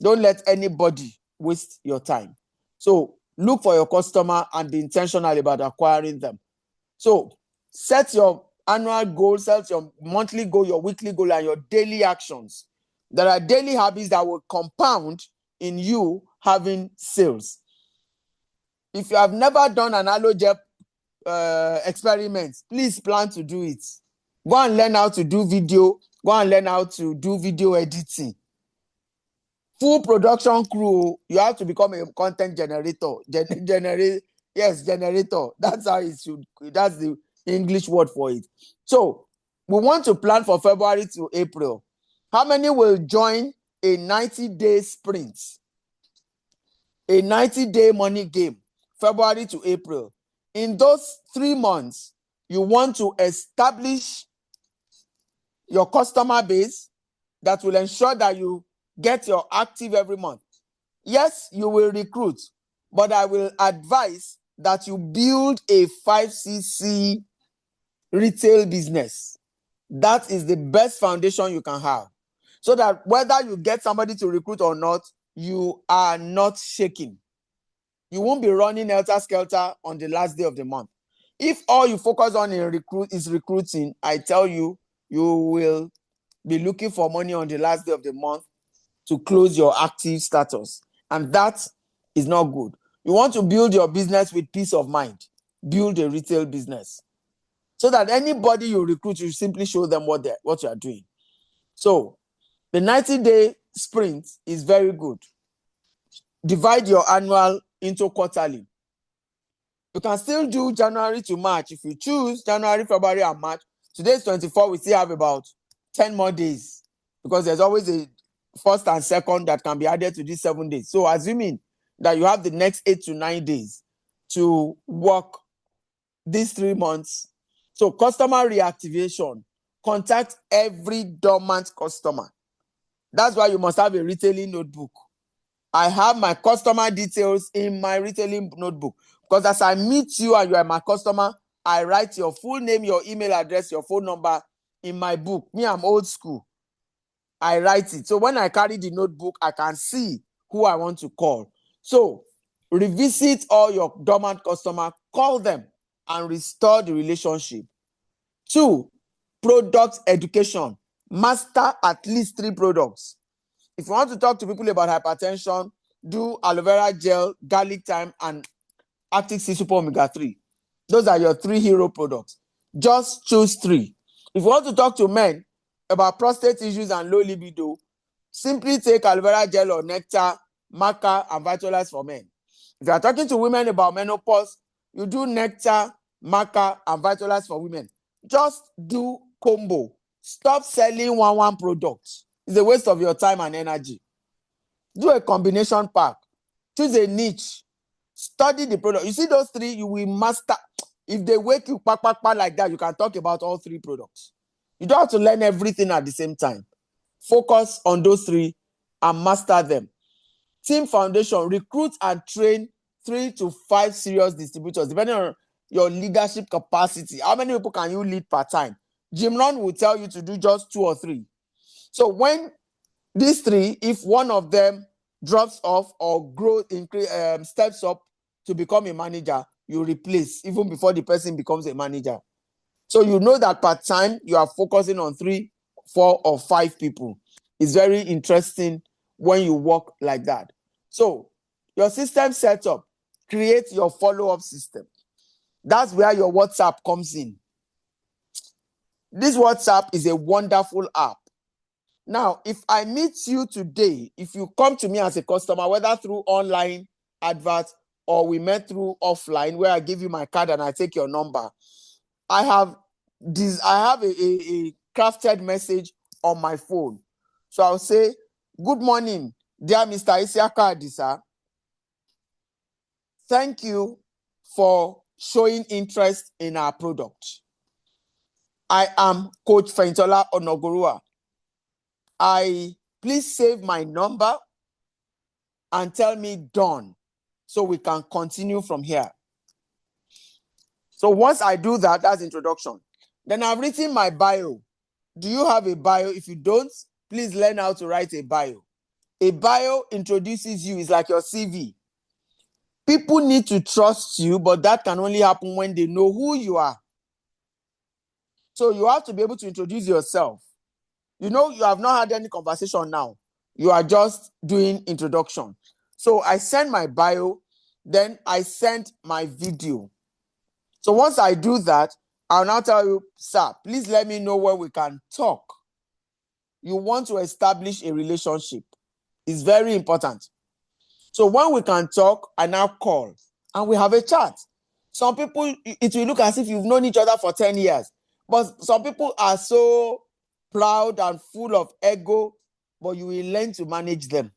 Don't let anybody waste your time. So look for your customer and be intentional about acquiring them. So set your annual goal, set your monthly goal, your weekly goal, and your daily actions. There are daily habits that will compound in you having sales. If you have never done an allogel experiment, please plan to do it. Go and learn how to do video. Go and learn how to do video editing. Full production crew, you have to become a content generator. Generator. That's how it should. That's the English word for it. So we want to plan for February to April. How many will join a 90-day sprint? A 90-day money game, February to April. In those 3 months, you want to establish your customer base that will ensure that you get your active every month. Yes, you will recruit, but I will advise that you build a 5cc retail business. That is the best foundation you can have. So that whether you get somebody to recruit or not, you are not shaking. You won't be running helter-skelter on the last day of the month. If all you focus on is recruiting, I tell you, you will be looking for money on the last day of the month to close your active status. And that is not good. You want to build your business with peace of mind. Build a retail business. So that anybody you recruit, you simply show them what you are doing. So the 90-day sprint is very good. Divide your annual into quarterly. You can still do January to March. If you choose January, February, and March, today's 24, we still have about 10 more days because there's always a first and second that can be added to these 7 days. So assuming that you have the next 8 to 9 days to work these 3 months. So customer reactivation, contact every dormant customer. That's why you must have a retailing notebook. I have my customer details in my retailing notebook because as I meet you and you are my customer, I write your full name, your email address, your phone number in my book. Me, I'm old school. I write it. So when I carry the notebook, I can see who I want to call. So revisit all your dormant customers, call them and restore the relationship. 2, product education. Master at least 3 products. If you want to talk to people about hypertension, do aloe vera gel, garlic thyme, and Active Sea Super Omega 3. Those are your 3 hero products. Just choose 3. If you want to talk to men about prostate issues and low libido, simply take aloe vera gel or nectar, maca, and Vitalize for men. If you are talking to women about menopause, you do nectar, maca, and Vitalize for women. Just do combo. Stop selling one product. It's a waste of your time and energy. Do a combination pack. Choose a niche. Study the product. You see those 3, you will master. If they wake you like that, you can talk about all 3 products. You don't have to learn everything at the same time. Focus on those 3 and master them. Team foundation, recruit and train 3 to 5 serious distributors, depending on your leadership capacity. How many people can you lead per time? Jim Rohn will tell you to do just 2 or 3. So when these 3, if one of them drops off or steps up to become a manager, you replace even before the person becomes a manager. So you know that per time you are focusing on 3, 4, or 5 people. It's very interesting when you work like that. So your system setup, create your follow-up system. That's where your WhatsApp comes in. This WhatsApp is a wonderful app. Now, if I meet you today, if you come to me as a customer, whether through online adverts or we met through offline, where I give you my card and I take your number, I have a crafted message on my phone. So I'll say, good morning, dear Mr. Isiaka Adisa. Thank you for showing interest in our product. I am Coach Fehintola Onagoruwa. Please save my number and tell me done so we can continue from here. So once I do that, that's introduction. Then I've written my bio. do you have a bio? If you don't, please learn how to write a bio. A bio introduces you. It's like your CV. People need to trust you, but that can only happen when they know who you are. So you have to be able to introduce yourself. You have not had any conversation now. You are just doing introduction. So I send my bio, then I send my video. So once I do that, I'll now tell you, sir, please let me know where we can talk. You want to establish a relationship. It's very important. So when we can talk, I now call and we have a chat. Some people, it will look as if you've known each other for 10 years. But some people are so proud and full of ego, but you will learn to manage them.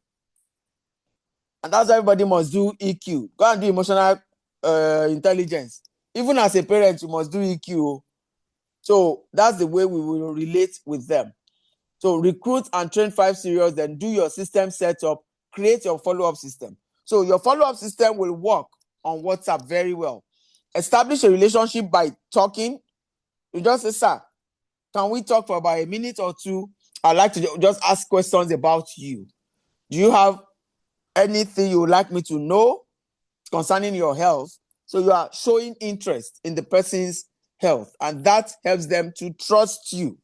And that's why everybody must do EQ. Go and do emotional intelligence. Even as a parent, you must do EQ. So that's the way we will relate with them. So recruit and train 5 serious, then do your system setup, create your follow-up system. So your follow-up system will work on WhatsApp very well. Establish a relationship by talking. You just say, sir, can we talk for about a minute or two? I'd like to just ask questions about you. Do you have anything you would like me to know concerning your health? So you are showing interest in the person's health, and that helps them to trust you.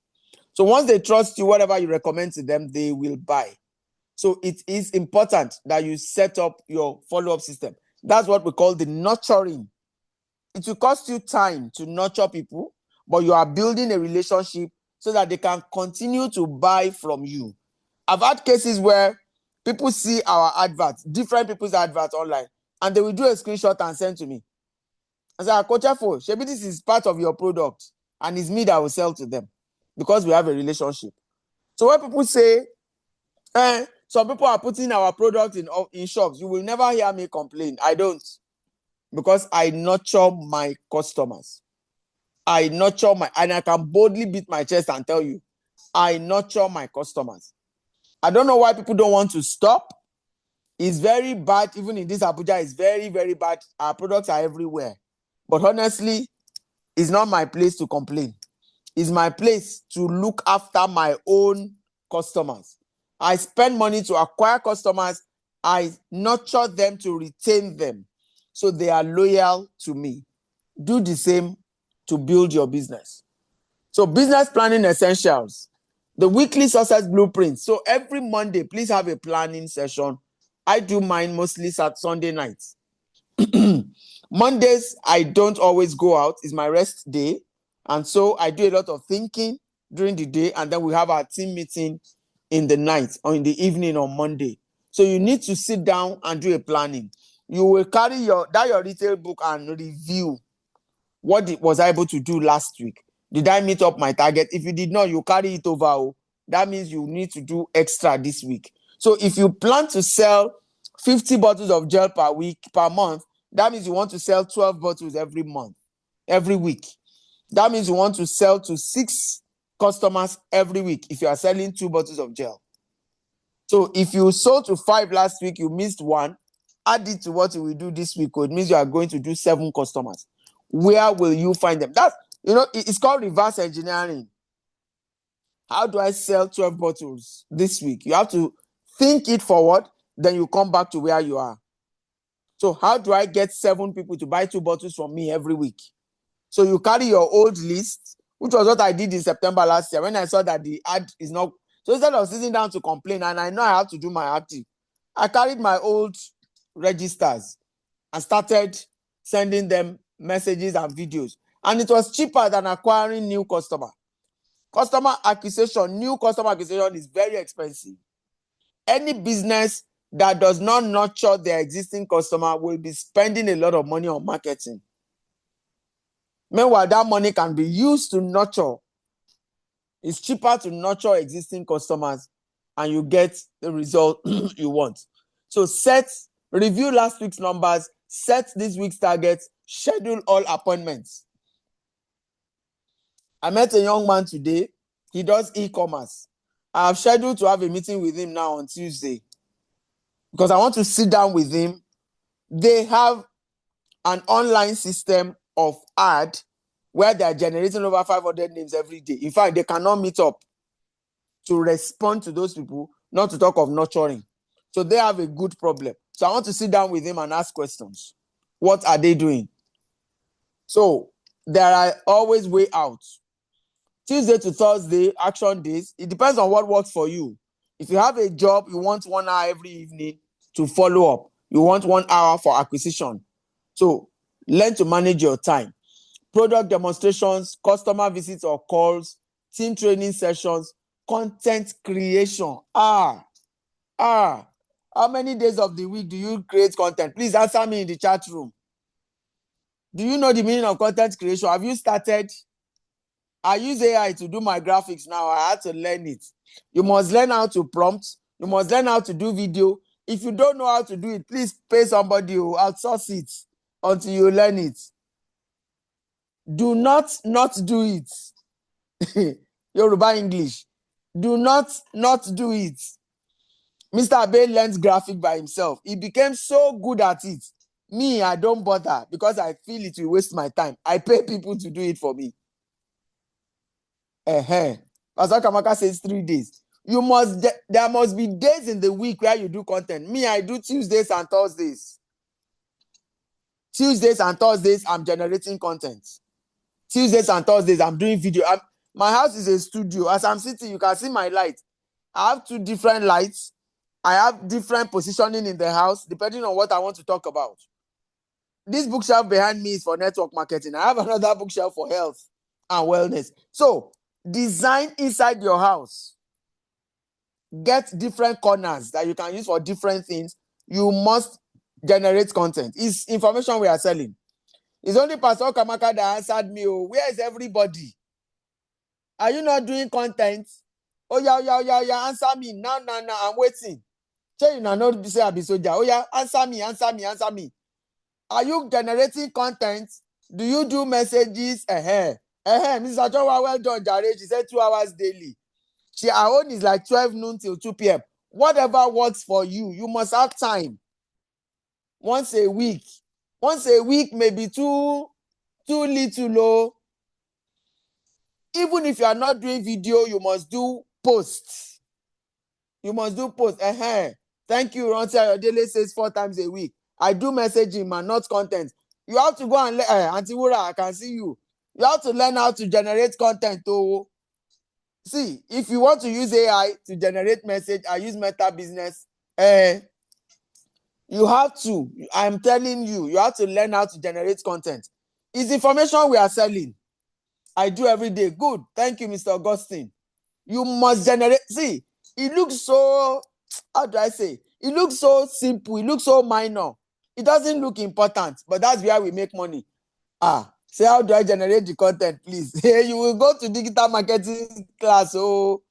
So once they trust you, whatever you recommend to them, they will buy. So it is important that you set up your follow-up system. That's what we call the nurturing. It will cost you time to nurture people, but you are building a relationship so that they can continue to buy from you. I've had cases where people see our adverts, different people's adverts online, and they will do a screenshot and send to me. I say, Coach Efo, maybe this is part of your product, and it's me that will sell to them because we have a relationship. So when people say, some people are putting our product in shops, you will never hear me complain. I don't, because I nurture my customers. And I can boldly beat my chest and tell you, I nurture my customers. I don't know why people don't want to stop. It's very bad. Even in this Abuja, it's very, very bad. Our products are everywhere. But honestly, it's not my place to complain. It's my place to look after my own customers. I spend money to acquire customers. I nurture them to retain them, so they are loyal to me. Do the same to build your business. So business planning essentials. The weekly success blueprint. So every Monday, please have a planning session. I do mine mostly Sunday nights. Mondays, I don't always go out. It's my rest day. And so I do a lot of thinking during the day, and then we have our team meeting in the night or in the evening on Monday. So you need to sit down and do a planning. You will carry your retail book and review what was I able to do last week. Did I meet up my target? If you did not, you carry it over. That means you need to do extra this week. So if you plan to sell 50 bottles of gel per month, that means you want to sell 12 bottles every week. That means you want to sell to 6 customers every week if you are selling 2 bottles of gel. So if you sold to 5 last week, you missed 1, add it to what you will do this week. It means you are going to do 7 customers. Where will you find them? It's called reverse engineering. How do I sell 12 bottles this week? You have to think it forward, then you come back to where you are. So how do I get 7 people to buy 2 bottles from me every week? So you carry your old list, which was what I did in September last year when I saw that the ad is not. So instead of sitting down to complain, and I know I have to do my active, I carried my old registers and started sending them messages and videos. And it was cheaper than acquiring new customer. New customer acquisition is very expensive. Any business that does not nurture their existing customer will be spending a lot of money on marketing. Meanwhile, that money can be used to nurture. It's cheaper to nurture existing customers and you get the result you want. So review last week's numbers, set this week's targets, schedule all appointments. I met a young man today. He does e-commerce. I have scheduled to have a meeting with him now on Tuesday because I want to sit down with him. They have an online system of ad where they are generating over 500 names every day. In fact, they cannot meet up to respond to those people, not to talk of nurturing. So they have a good problem. So I want to sit down with him and ask questions. What are they doing? So there are always way out. Tuesday to Thursday, action days. It depends on what works for you. If you have a job, you want 1 hour every evening to follow up. You want 1 hour for acquisition. So learn to manage your time. Product demonstrations, customer visits or calls, team training sessions, content creation. How many days of the week do you create content? Please answer me in the chat room. Do you know the meaning of content creation? Have you started? I use AI to do my graphics now. I had to learn it. You must learn how to prompt. You must learn how to do video. If you don't know how to do it, please pay somebody who outsource it until you learn it. Do not do it. Yoruba English. Do not do it. Mr. Abe learned graphic by himself. He became so good at it. Me, I don't bother because I feel it will waste my time. I pay people to do it for me. Pastor Kamaka says 3 days. There must be days in the week where you do content. Me, I do Tuesdays and Thursdays. Tuesdays and Thursdays, I'm generating content. Tuesdays and Thursdays, I'm doing video. My house is a studio. As I'm sitting, you can see my light. I have 2 different lights. I have different positioning in the house, depending on what I want to talk about. This bookshelf behind me is for network marketing. I have another bookshelf for health and wellness. So, design inside your house. Get different corners that you can use for different things. You must generate content. It's information we are selling. It's only Pastor Kamaka that answered me. Oh, where is everybody? Are you not doing content? Oh, yeah. Answer me. Now. I'm waiting. Say you not say I be soldier. Oh, yeah. Answer me. Are you generating content? Do you do messages? Mrs. Ajowa, well done, Jare. She said 2 hours daily. Her own is like 12 noon till 2 p.m. Whatever works for you, you must have time. Once a week may be too little low. Even if you are not doing video, you must do posts. Thank you, Ronti Ayodele says 4 times a week. I do messaging, man, not content. You have to go and learn. Auntie Wura, I can see you. You have to learn how to generate content. Oh, see, if you want to use AI to generate message, I use Meta Business. You have to. I'm telling you, you have to learn how to generate content. It's information we are selling. I do every day. Good. Thank you, Mr. Augustine. You must generate. See, it looks so, how do I say? It looks so simple. It looks so minor. It doesn't look important, but that's where we make money. Say, how do I generate the content, please? You will go to digital marketing class. So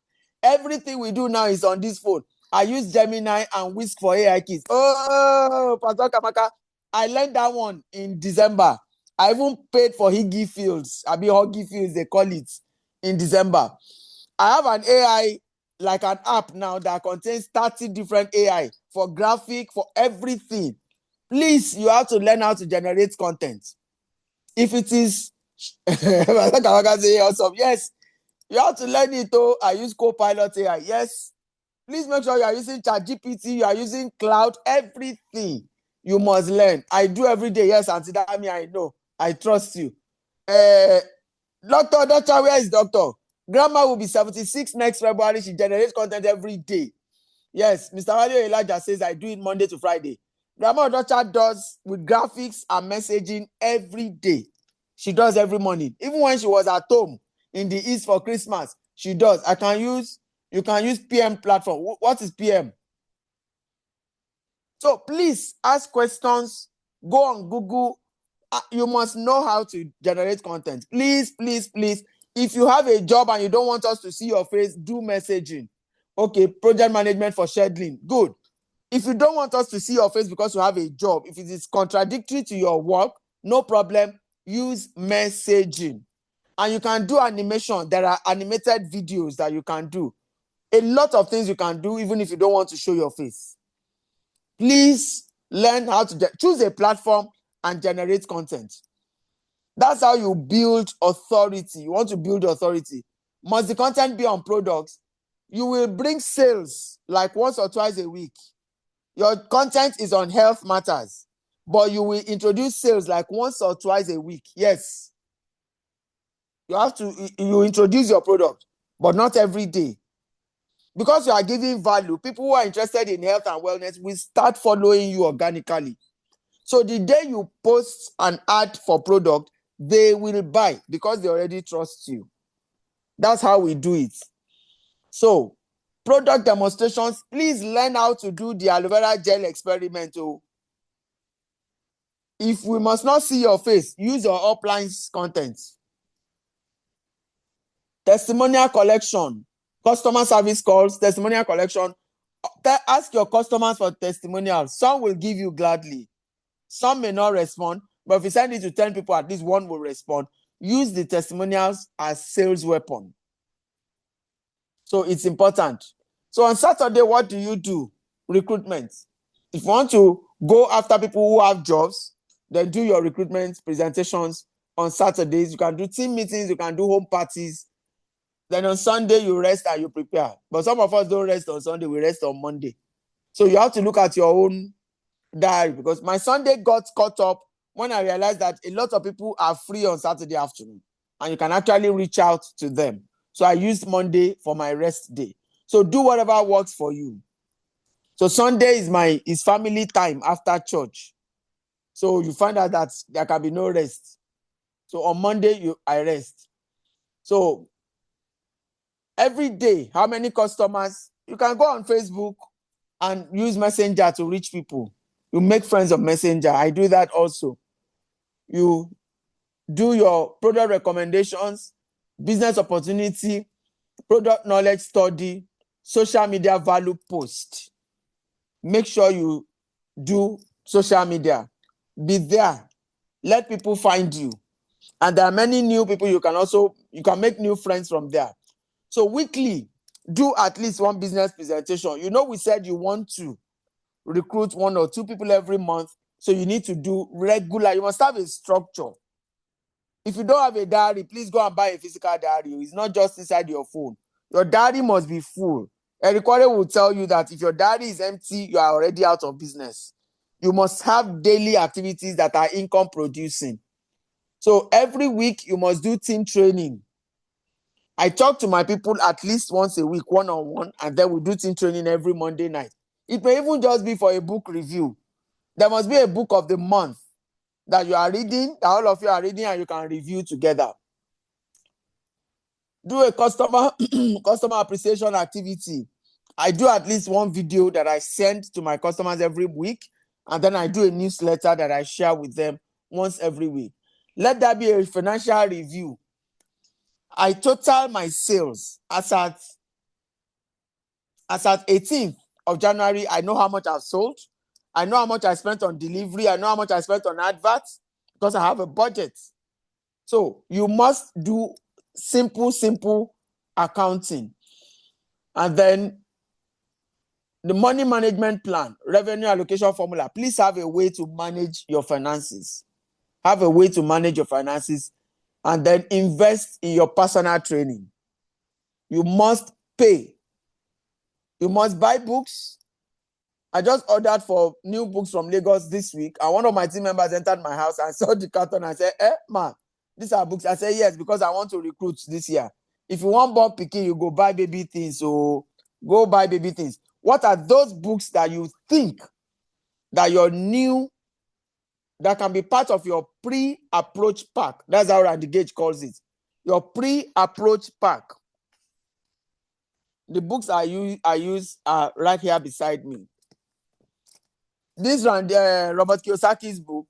everything we do now is on this phone. I use Gemini and Whisk for AI keys. Oh, Pastor Kamaka, I learned that one in December. I even paid for Huggy Fields. Huggy Fields, they call it, in December. I have an AI, like an app now that contains 30 different AI for graphic, for everything. Please, you have to learn how to generate content. If it is, awesome. Yes, you have to learn it. Oh, I use Copilot AI. Yes, please make sure you are using ChatGPT, you are using cloud, everything you must learn. I do every day. Yes, Auntie Dami, I know. I trust you. Doctor, where is Doctor? Grandma will be 76 next February. She generates content every day. Yes, Mr. Walio Elijah says I do it Monday to Friday. Grandma Odocha does with graphics and messaging every day. She does every morning. Even when she was at home in the East for Christmas, she does. You can use PM platform. What is PM? So please ask questions. Go on Google. You must know how to generate content. Please. If you have a job and you don't want us to see your face, do messaging. Okay, project management for scheduling. Good. If you don't want us to see your face because you have a job, if it is contradictory to your work, no problem. Use messaging. And you can do animation. There are animated videos that you can do. A lot of things you can do even if you don't want to show your face. Please learn how to choose a platform and generate content. That's how you build authority. You want to build authority. Must the content be on products? You will bring sales like once or twice a week. Your content is on health matters, but you will introduce sales like once or twice a week. Yes. You introduce your product, but not every day. Because you are giving value, people who are interested in health and wellness will start following you organically. So the day you post an ad for product, they will buy because they already trust you. That's how we do it. So product demonstrations, please learn how to do the aloe vera gel experiment. If we must not see your face, use your upline's content. Testimonial collection, customer service calls, testimonial collection. Ask your customers for testimonials. Some will give you gladly. Some may not respond, but if you send it to 10 people, at least one will respond. Use the testimonials as sales weapon. So it's important. So on Saturday, what do you do? Recruitment. If you want to go after people who have jobs, then do your recruitment presentations on Saturdays. You can do team meetings, you can do home parties. Then on Sunday, you rest and you prepare. But some of us don't rest on Sunday, we rest on Monday. So you have to look at your own diary, because my Sunday got caught up when I realized that a lot of people are free on Saturday afternoon and you can actually reach out to them. So I used Monday for my rest day. So do whatever works for you. So Sunday is family time after church. So you find out that there can be no rest. So on Monday, I rest. So every day, how many customers? You can go on Facebook and use Messenger to reach people. You make friends of Messenger. I do that also. You do your product recommendations, business opportunity, product knowledge study, social media value post. Make sure you do social media. Be there. Let people find you. And there are many new people you can make new friends from there. So weekly, do at least one business presentation. You know, we said you want to recruit 1 or 2 people every month. So you need to do regular. You must have a structure. If you don't have a diary, please go and buy a physical diary. It's not just inside your phone. Your diary must be full. Eric Ware will tell you that if your diary is empty, you are already out of business. You must have daily activities that are income producing. So every week, you must do team training. I talk to my people at least once a week, one-on-one, and then we do team training every Monday night. It may even just be for a book review. There must be a book of the month that you are reading, that all of you are reading, and you can review together. Do a customer appreciation activity. I do at least one video that I send to my customers every week, and then I do a newsletter that I share with them once every week. Let that be a financial review. I total my sales as at 18th of January. I know how much I've sold. I know how much I spent on delivery. I know how much I spent on adverts because I have a budget. So you must do simple accounting. And then the money management plan, revenue allocation formula. Please have a way to manage your finances. Have a way to manage your finances, and then invest in your personal training. You must pay. You must buy books. I just ordered for new books from Lagos this week, and one of my team members entered my house and saw the carton and said, man, these are books. I said, yes, because I want to recruit this year. If you want born pikin, you go buy baby things. So go buy baby things. What are those books that you think that you're new, that can be part of your pre-approach pack? That's how Randy Gage calls it. Your pre-approach pack. The books I use are right here beside me. This Robert Kiyosaki's book,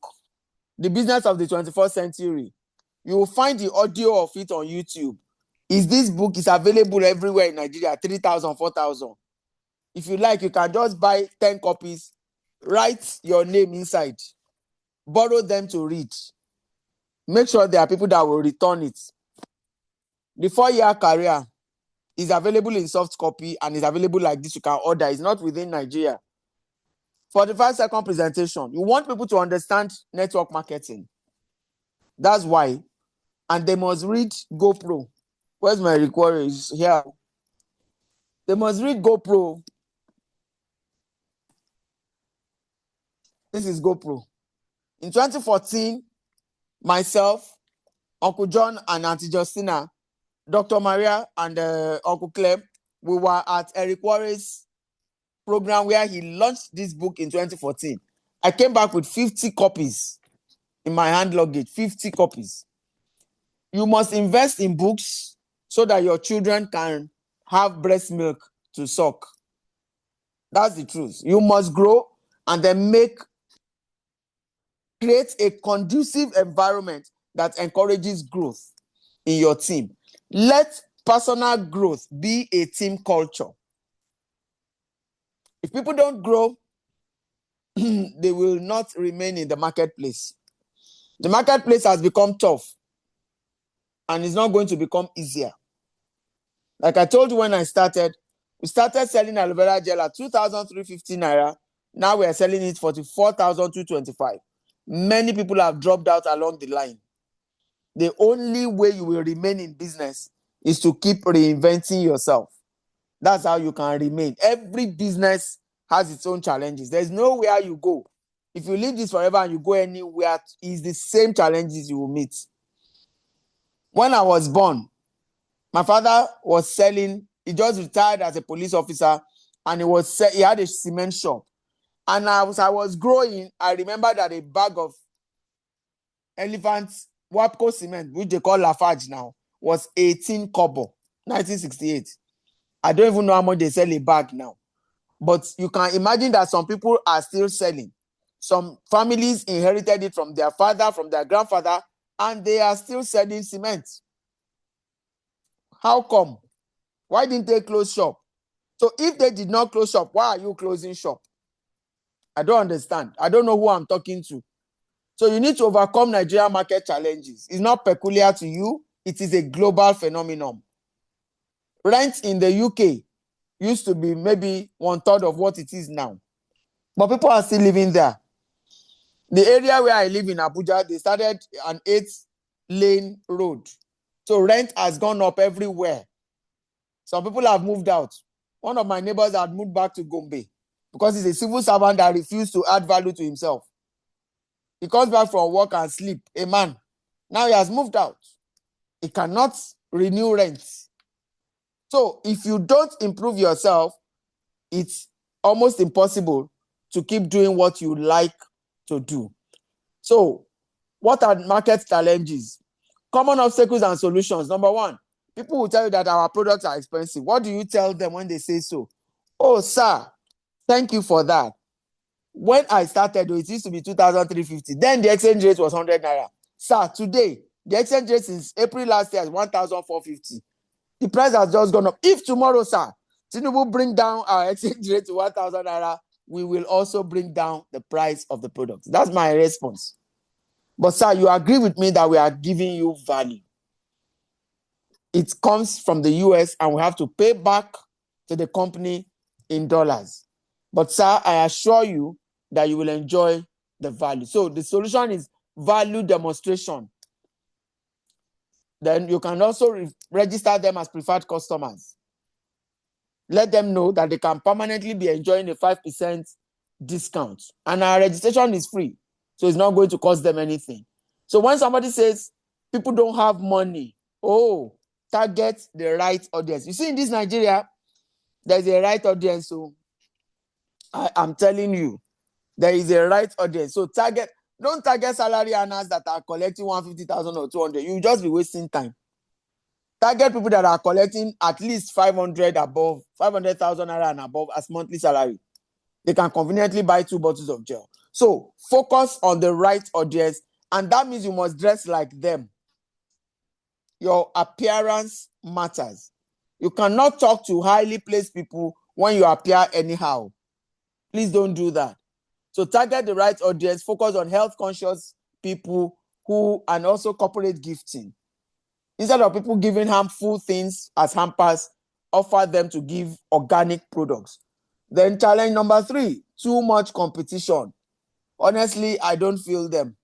The Business of the 21st Century. You will find the audio of it on YouTube. This book is available everywhere in Nigeria, 3,000, 4,000. If you like, you can just buy 10 copies, write your name inside, borrow them to read. Make sure there are people that will return it. The 4-year career is available in soft copy and is available like this. You can order. It's not within Nigeria. 45-second presentation. You want people to understand network marketing. That's why. And they must read GoPro. Where's my recorder? It's here. They must read GoPro. This is GoPro. In 2014, myself, Uncle John and Auntie Justina, Dr. Maria and Uncle Clem, we were at Eric Warren's program where he launched this book in 2014. I came back with 50 copies in my hand luggage, 50 copies. You must invest in books so that your children can have breast milk to suck. That's the truth. You must grow and then create a conducive environment that encourages growth in your team. Let personal growth be a team culture. If people don't grow, they will not remain in the marketplace. The marketplace has become tough and it's not going to become easier. Like I told you when I started, we started selling aloe vera gel at 2,350 naira. Now we are selling it for 4,225. Many people have dropped out along the line. The only way you will remain in business is to keep reinventing yourself. That's how you can remain. Every business has its own challenges. There's nowhere you go. If you leave this forever and you go anywhere, it's the same challenges you will meet. When I was born, my father was selling, he just retired as a police officer, and he had a cement shop. And as I was growing, I remember that a bag of Elephant Wapco cement, which they call Lafarge now, was 18 kobo, 1968. I don't even know how much they sell a bag now. But you can imagine that some people are still selling. Some families inherited it from their father, from their grandfather, and they are still selling cement. How come? Why didn't they close shop? So if they did not close shop, why are you closing shop? I don't understand. I don't know who I'm talking to. So you need to overcome Nigeria market challenges. It's not peculiar to you. It is a global phenomenon. Rent in the UK used to be maybe 1/3 of what it is now. But people are still living there. The area where I live in Abuja, they started an 8-lane road. So rent has gone up everywhere. Some people have moved out. One of my neighbors had moved back to Gombe because he's a civil servant that refused to add value to himself. He comes back from work and sleep, a man. Now he has moved out. He cannot renew rent. So if you don't improve yourself, it's almost impossible to keep doing what you like to do. So what are market challenges? Common obstacles and solutions. Number one, people will tell you that our products are expensive. What do you tell them when they say so? Oh, sir, thank you for that. When I started, it used to be 2,350. Then the exchange rate was 100 naira. Sir, today, the exchange rate since April last year is 1,450. The price has just gone up. If tomorrow, sir, Tinubu bring down our exchange rate to 1,000 naira, we will also bring down the price of the product. That's my response. But sir, you agree with me that we are giving you value. It comes from the US and we have to pay back to the company in dollars. But sir, I assure you that you will enjoy the value. So the solution is value demonstration. Then you can also register them as preferred customers. Let them know that they can permanently be enjoying a 5% discount. And our registration is free. So it's not going to cost them anything. So when somebody says people don't have money, oh, target the right audience. You see, in this Nigeria, there's a right audience. So I'm telling you, there is a right audience. So don't target salary earners that are collecting 150,000 or 200. You just be wasting time. Target people that are collecting at least 500,000 naira and above as monthly salary. They can conveniently buy 2 bottles of gel. So focus on the right audience, and that means you must dress like them. Your appearance matters. You cannot talk to highly placed people when you appear anyhow. Please don't do that. So target the right audience, focus on health conscious people and also corporate gifting. Instead of people giving harmful things as hampers, offer them to give organic products. Then challenge number 3, too much competition. Honestly, I don't feel them.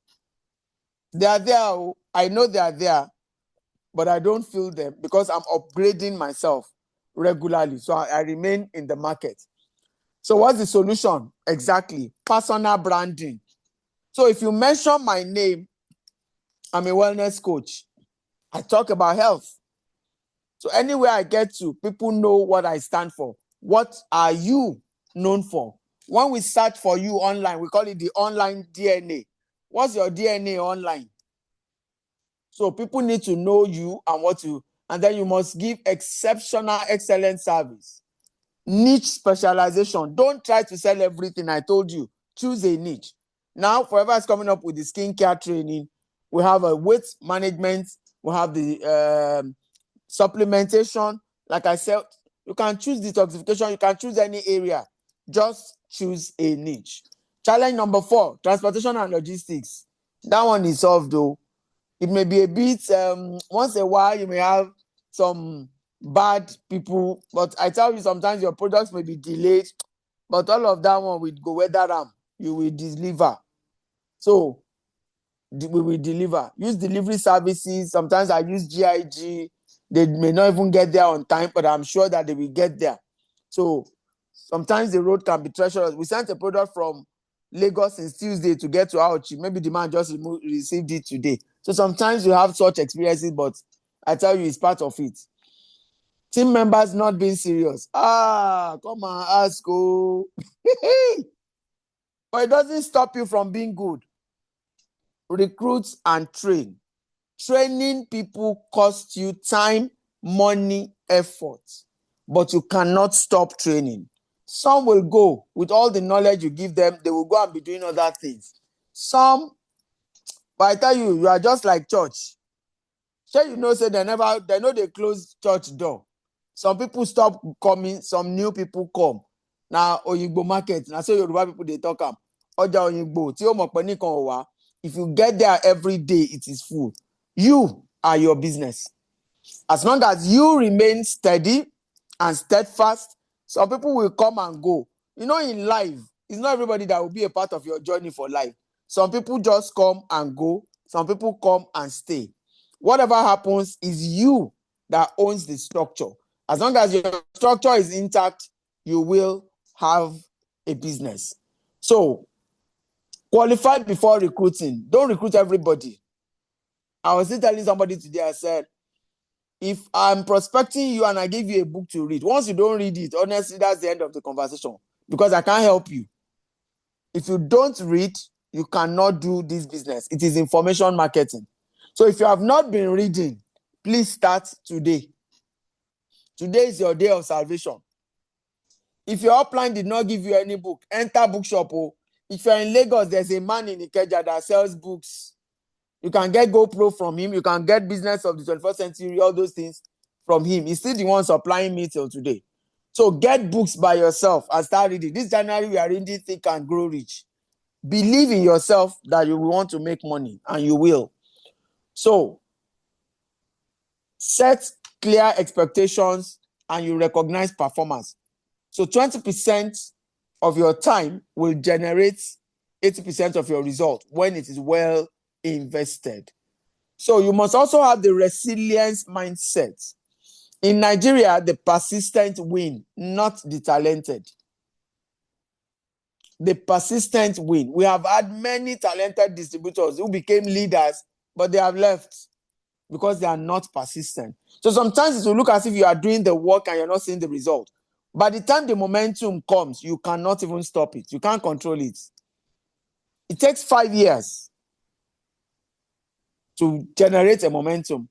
They are there. I know they are there, but I don't feel them because I'm upgrading myself regularly. So I remain in the market. So what's the solution? Exactly. Personal branding. So if you mention my name, I'm a wellness coach. I talk about health. So anywhere I get to, people know what I stand for. What are you known for? When we search for you online, we call it the online DNA. What's your DNA online? So people need to know you and and then you must give exceptional, excellent service. Niche specialization. Don't try to sell everything. I told you. Choose a niche. Now, Forever is coming up with the skincare training. We have a weight management. We have the supplementation. Like I said, you can choose detoxification. You can choose any area. Just choose a niche. Challenge number 4, transportation and logistics. That one is solved though. It may be a bit, once in a while, you may have some bad people, but I tell you, sometimes your products may be delayed, but all of that one will go weather them. You will deliver. So we will deliver. Use delivery services. Sometimes I use GIG. They may not even get there on time, but I'm sure that they will get there. So sometimes the road can be treacherous. We sent a product from Lagos since Tuesday to get to Auchi. Maybe the man just received it today. So sometimes you have such experiences, but I tell you, it's part of it. Team members not being serious. Come on, ask. But it doesn't stop you from being good. Recruit and train. Training people costs you time, money, effort, but you cannot stop training. Some will go with all the knowledge you give them, they will go and be doing other things. Some, but I tell you, you are just like church. Sure, you know, say they know they close church door. Some people stop coming, some new people come. Now, Oyigbo market, now so Yoruba people they talk am. Oja Oyigbo, tí ó mọ̀ pé nìkan ò wá. If you get there every day, it is full. You are your business. As long as you remain steady and steadfast, some people will come and go. You know, in life, it's not everybody that will be a part of your journey for life. Some people just come and go. Some people come and stay. Whatever happens is you that owns the structure. As long as your structure is intact, you will have a business. So, qualify before recruiting. Don't recruit everybody. I was still telling somebody today, I said, if I'm prospecting you and I give you a book to read, once you don't read it, honestly, that's the end of the conversation because I can't help you. If you don't read, you cannot do this business. It is information marketing. So if you have not been reading, please start today. Today is your day of salvation. If your upline did not give you any book, enter bookshop. If you're in Lagos, there's a man in Ikeja that sells books. You can get GoPro from him. You can get Business of the 21st Century, all those things from him. He's still the one supplying me till today. So get books by yourself and start reading. This January, we are reading Think and Grow Rich. Believe in yourself that you want to make money, and you will. So set clear expectations and you recognize performance. So 20% of your time will generate 80% of your result when it is well invested. So you must also have the resilience mindset. In Nigeria, the persistent win, not the talented. The persistent win. We have had many talented distributors who became leaders, but they have left because they are not persistent. So sometimes it will look as if you are doing the work and you're not seeing the result. By the time the momentum comes, you cannot even stop it. You can't control it. It takes 5 years to generate a momentum.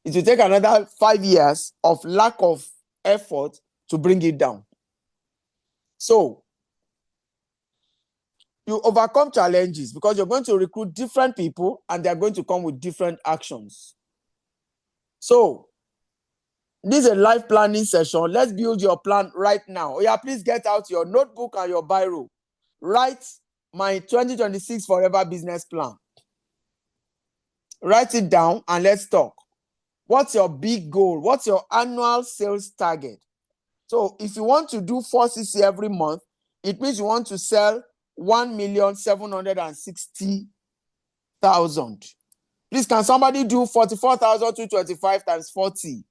It will take another 5 years of lack of effort to bring it down. So you overcome challenges because you're going to recruit different people and they're going to come with different actions. So this is a life planning session. Let's build your plan right now. Oh yeah, please get out your notebook and your biro. Write my 2026 Forever Business Plan. Write it down and let's talk. What's your big goal? What's your annual sales target? So if you want to do 4cc every month, it means you want to sell 1,760,000. Please, can somebody do 44,225 times 40?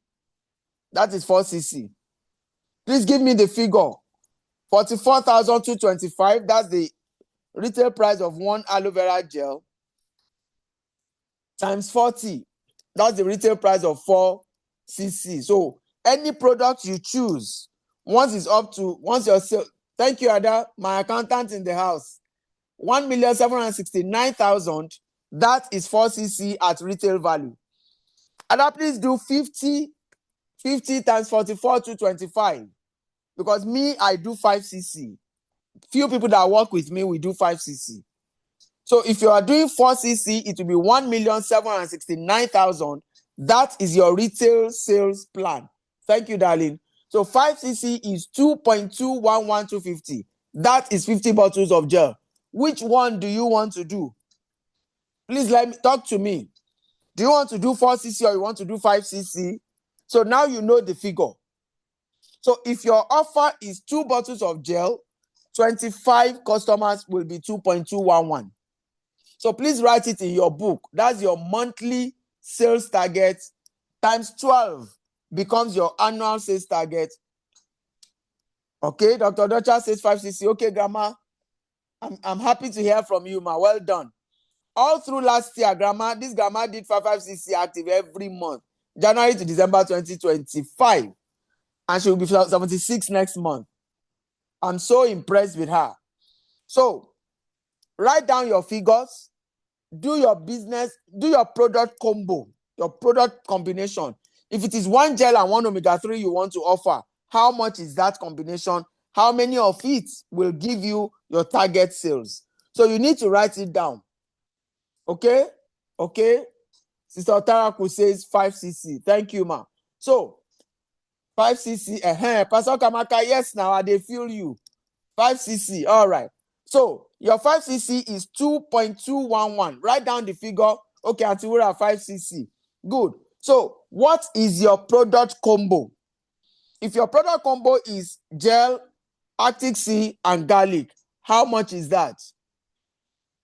That is 4cc. Please give me the figure. 44,225, that's the retail price of one aloe vera gel, times 40. That's the retail price of 4cc. So any product you choose, once your sale, thank you, Ada, my accountant in the house, 1,769,000, that is 4cc at retail value. Ada, please do 50 times 44,225, because me, I do 5cc. Few people that work with me will do 5cc. So if you are doing 4cc, it will be 1,769,000. That is your retail sales plan. Thank you, darling. So 5cc is 2.211250. That is 50 bottles of gel. Which one do you want to do? Please talk to me. Do you want to do 4cc or you want to do 5cc? So now you know the figure. So if your offer is 2 bottles of gel, 25 customers will be 2.211. So please write it in your book. That's your monthly sales target times 12 becomes your annual sales target. Okay, Dr. Docha says 5cc. Okay, Grandma, I'm happy to hear from you, ma. Well done. All through last year, Grandma, this Grandma did 5cc active every month, January to December 2025. And she will be 76 next month. I'm so impressed with her. So, write down your figures, do your business, do your product combo, your product combination. If it is one gel and one omega-3 you want to offer, how much is that combination? How many of it will give you your target sales? So you need to write it down. Okay? Okay? Sister Otaraku says 5cc. Thank you, ma. So, 5cc, Pastor Kamaka, yes, now they feel you. 5cc, all right. So, your 5cc is 2.211. Write down the figure. Okay, Auntie Wura, 5cc. Good. So, what is your product combo? If your product combo is gel, Arctic Sea, and garlic, how much is that?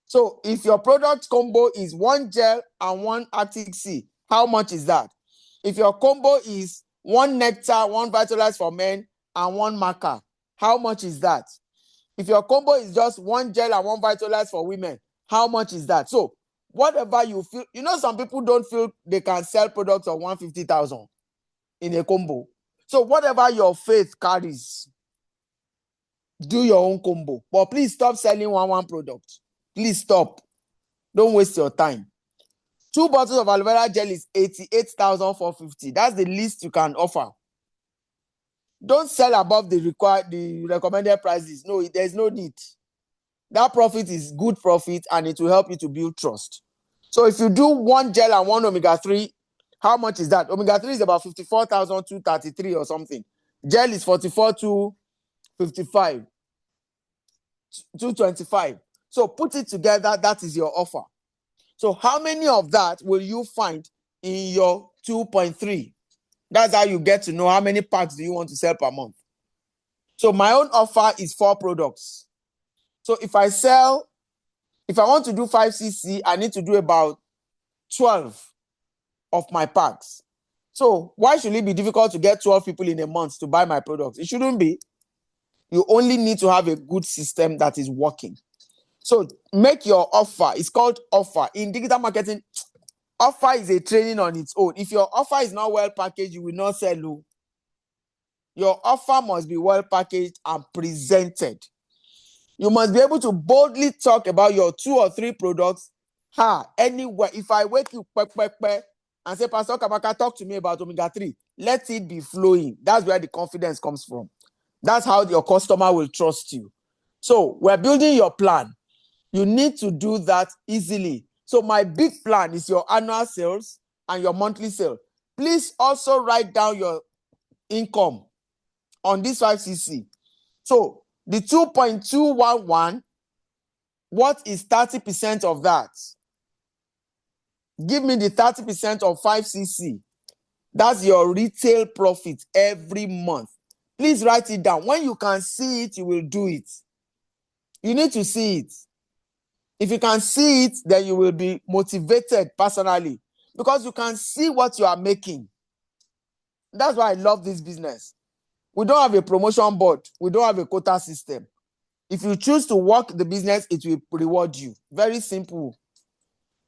So, if your product combo is one gel and one Arctic Sea, how much is that? If your combo is one nectar, one Vitalize for men, and one marker, how much is that? If your combo is just one gel and one Vitalize for women, how much is that? So, whatever you feel, some people don't feel they can sell products of 150,000 in a combo. So, whatever your faith carries, do your own combo. But please stop selling one product. Please stop. Don't waste your time. 2 bottles of aloe vera gel is 88,450. That's the least you can offer. Don't sell above the recommended prices. No, there's no need. That profit is good profit and it will help you to build trust. So if you do one gel and one omega-3, how much is that? Omega-3 is about 54,233 or something. Gel is 44,255. 225. So put it together, that is your offer. So how many of that will you find in your 2.3? That's how you get to know how many packs do you want to sell per month. So my own offer is 4 products. So if I want to do 5cc, I need to do about 12 of my packs. So why should it be difficult to get 12 people in a month to buy my products? It shouldn't be. You only need to have a good system that is working. So make your offer. It's called offer. In digital marketing, offer is a training on its own. If your offer is not well packaged, you will not sell low. Your offer must be well packaged and presented. You must be able to boldly talk about your 2 or 3 products. Anywhere. If I wake you and say, Pastor Kamaka, talk to me about omega-3, let it be flowing. That's where the confidence comes from. That's how your customer will trust you. So we're building your plan. You need to do that easily. So my big plan is your annual sales and your monthly sale. Please also write down your income on this 5cc. So the 2.211, what is 30% of that? Give me the 30% of 5cc. That's your retail profit every month. Please write it down. When you can see it, you will do it. You need to see it. If you can see it, then you will be motivated personally because you can see what you are making. That's why I love this business. We don't have a promotion board. We don't have a quota system. If you choose to work the business, it will reward you. Very simple.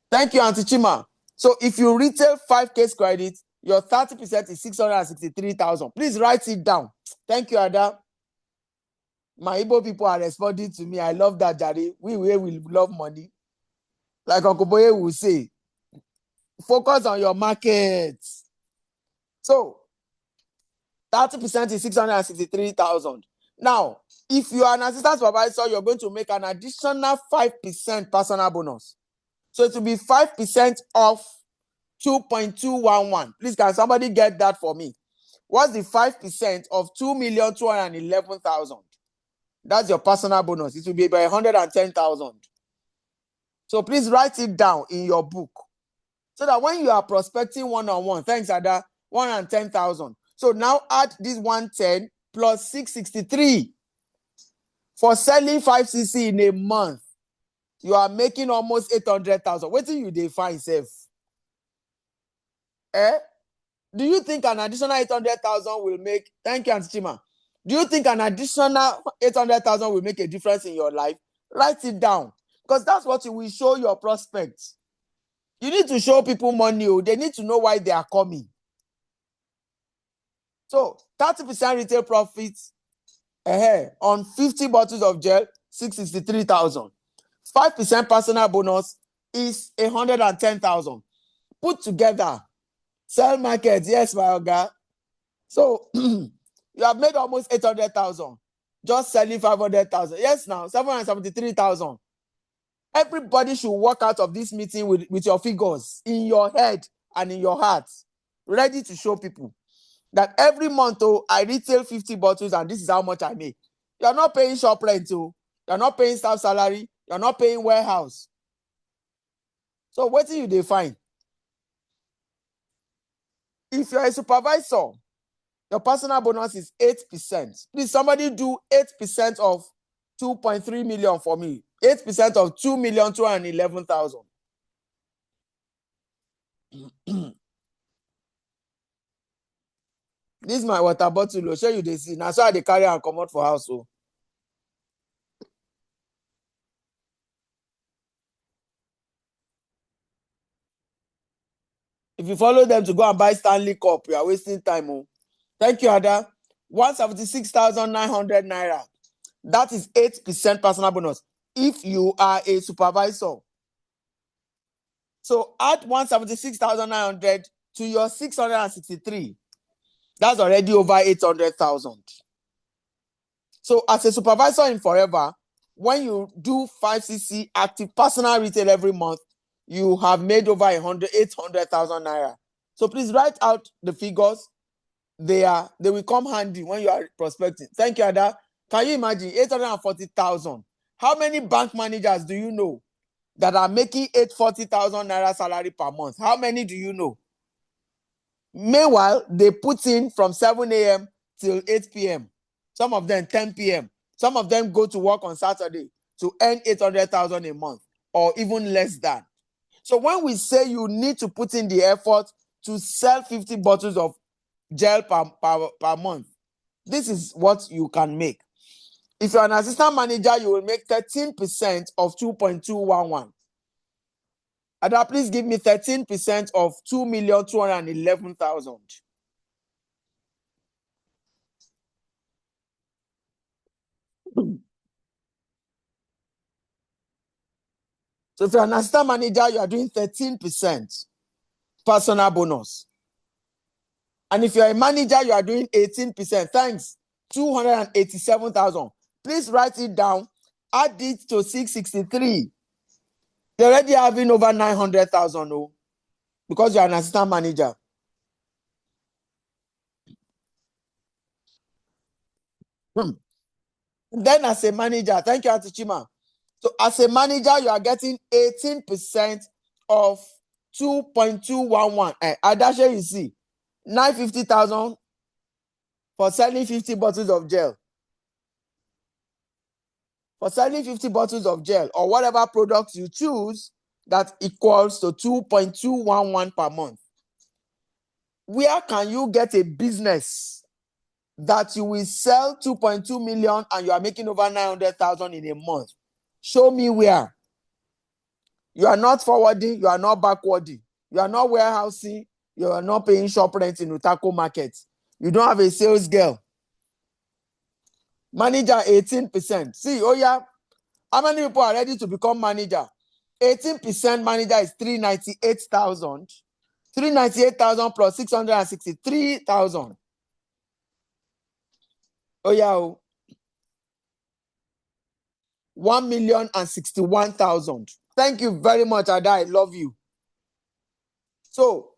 Thank you, Auntie Chima. So if you retail 5K credit, your 30% is 663,000. Please write it down. Thank you, Ada. My Igbo people are responding to me. I love that, Jari. We will love money. Like Uncle Boye will say, focus on your market. So 30% is 663,000. Now, if you are an assistant supervisor, you're going to make an additional 5% personal bonus. So it will be 5% of 2.211. Please, can somebody get that for me? What's the 5% of 2,211,000? That's your personal bonus. It will be by 110,000. So please write it down in your book. So that when you are prospecting one-on-one, thanks, Ada, 110,000. So now add this 110 plus 663. For selling 5cc in a month, you are making almost 800,000. What do you define self? Do you think an additional 800,000 will make? Thank you, Auntie Chima. Do you think an additional 800,000 will make a difference in your life? Write it down because that's what you will show your prospects. You need to show people money. They need to know why they are coming. So 30% retail profits on 50 bottles of gel, 663,000. 5% personal bonus is 110,000. Put together, sell market, yes, my oga. So you have made almost 800,000. Just selling 500,000. Yes, now 773,000. Everybody should walk out of this meeting with your figures in your head and in your heart, ready to show people that every month, I retail 50 bottles and this is how much I make. You're not paying shop rent, you're not paying staff salary, you're not paying warehouse. So what do you define? If you're a supervisor, your personal bonus is 8%. Please, somebody do 8% of 2.3 million for me. 8% of 2,211,000. This is my water bottle. Show you this. Now, so I carry and come out for house. If you follow them to go and buy Stanley Cup, you are wasting time. Thank you, Ada. 176,900 naira. That is 8% personal bonus if you are a supervisor. So add 176,900 to your 663. That's already over 800,000. So as a supervisor in Forever, when you do 5cc active personal retail every month, you have made over 800,000 naira. So please write out the figures. They will come handy when you are prospecting. Thank you, Ada. Can you imagine 840,000? How many bank managers do you know that are making 840,000 naira salary per month? How many do you know? Meanwhile, they put in from 7 a.m. till 8 p.m. Some of them 10 p.m. Some of them go to work on Saturday to earn 800,000 a month or even less than. So when we say you need to put in the effort to sell 50 bottles of gel per month, this is what you can make. If you're an assistant manager, you will make 13% of 2.211. Ada, please give me 13% of 2,211,000. So if you're an assistant manager, you are doing 13% personal bonus. And if you're a manager, you are doing 18%. Thanks, 287,000. Please write it down. Add it to 663. You're already having over 900,000, because you're an assistant manager. Then as a manager, thank you, Auntie Chima. So as a manager, you are getting 18% of 2.211. Adashe, you see, 950,000 for selling 50 bottles of gel. for selling 50 bottles of gel or whatever products you choose, that equals to 2.211 per month. Where can you get a business that you will sell 2.2 million and you are making over 900,000 in a month? Show me where. You are not forwarding, you are not backwarding, you are not warehousing, you are not paying shop rent in Utako market. You don't have a sales girl. Manager 18%. See, oh yeah, how many people are ready to become manager? 18% manager is 398,000. 398,000 plus 663,000. Oh yeah, 1,061,000. Thank you very much, Ada. I love you. So,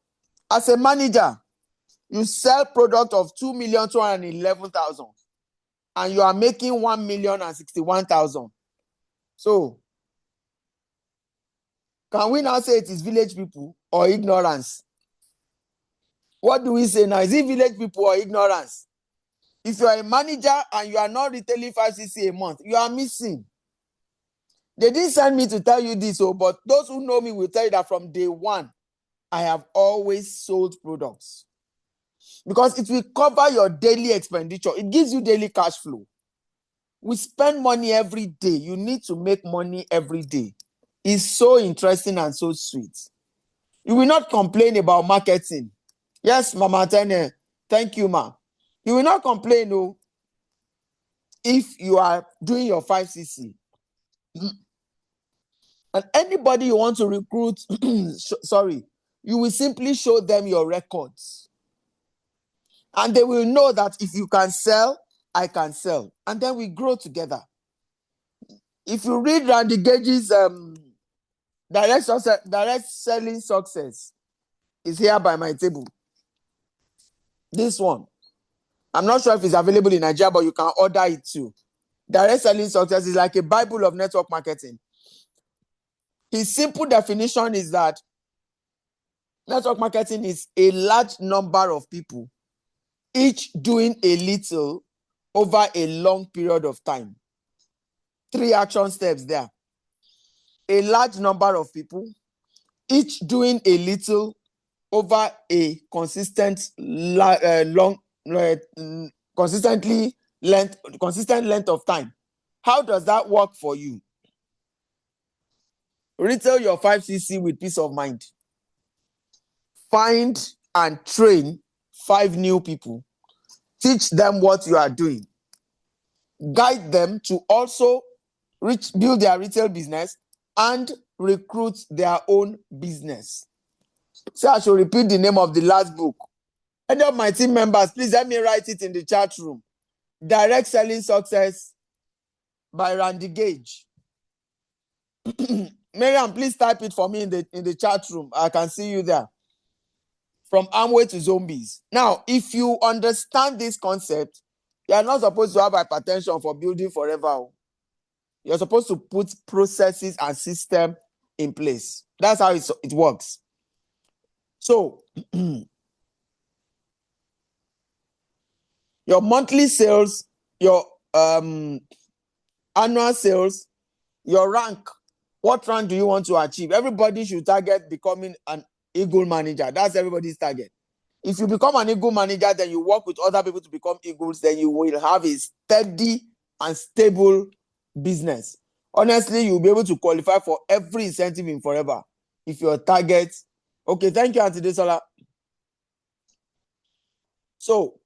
as a manager, you sell product of 2,211,000 and you are making 1,061,000. So, can we now say it is village people or ignorance? What do we say now? Is it village people or ignorance? If you are a manager and you are not retailing 5cc a month, you are missing. They didn't send me to tell you this, but those who know me will tell you that from day one, I have always sold products. Because it will cover your daily expenditure. It gives you daily cash flow. We spend money every day. You need to make money every day. It's so interesting and so sweet. You will not complain about marketing. Yes, Mama Tene. Thank you, ma. You will not complain, no, if you are doing your 5cc. And anybody you want to recruit, sorry, you will simply show them your records. And they will know that if you can sell, I can sell. And then we grow together. If you read Randy Gage's direct selling success, is here by my table. This one. I'm not sure if it's available in Nigeria, but you can order it too. Direct selling success is like a Bible of network marketing. His simple definition is that network marketing is a large number of people, each doing a little over a long period of time. 3 action steps there. A large number of people, each doing a little over a consistent length of time. How does that work for you? Retail your 5cc with peace of mind. Find and train 5 new people. Teach them what you are doing. Guide them to also build their retail business and recruit their own business. So I should repeat the name of the last book. Any of my team members, please let me write it in the chat room. Direct Selling Success by Randy Gage. Miriam, please type it for me in the chat room. I can see you there. From Amway to Zombies. Now, if you understand this concept, you are not supposed to have hypertension for building forever. You're supposed to put processes and system in place. That's how it works. So, your monthly sales, your annual sales, your rank. What rank do you want to achieve? Everybody should target becoming an Eagle manager. That's everybody's target. If you become an Eagle manager, then you work with other people to become Eagles, then you will have a steady and stable business. Honestly, you'll be able to qualify for every incentive in forever if your target. Okay, thank you, Auntie Desola. So,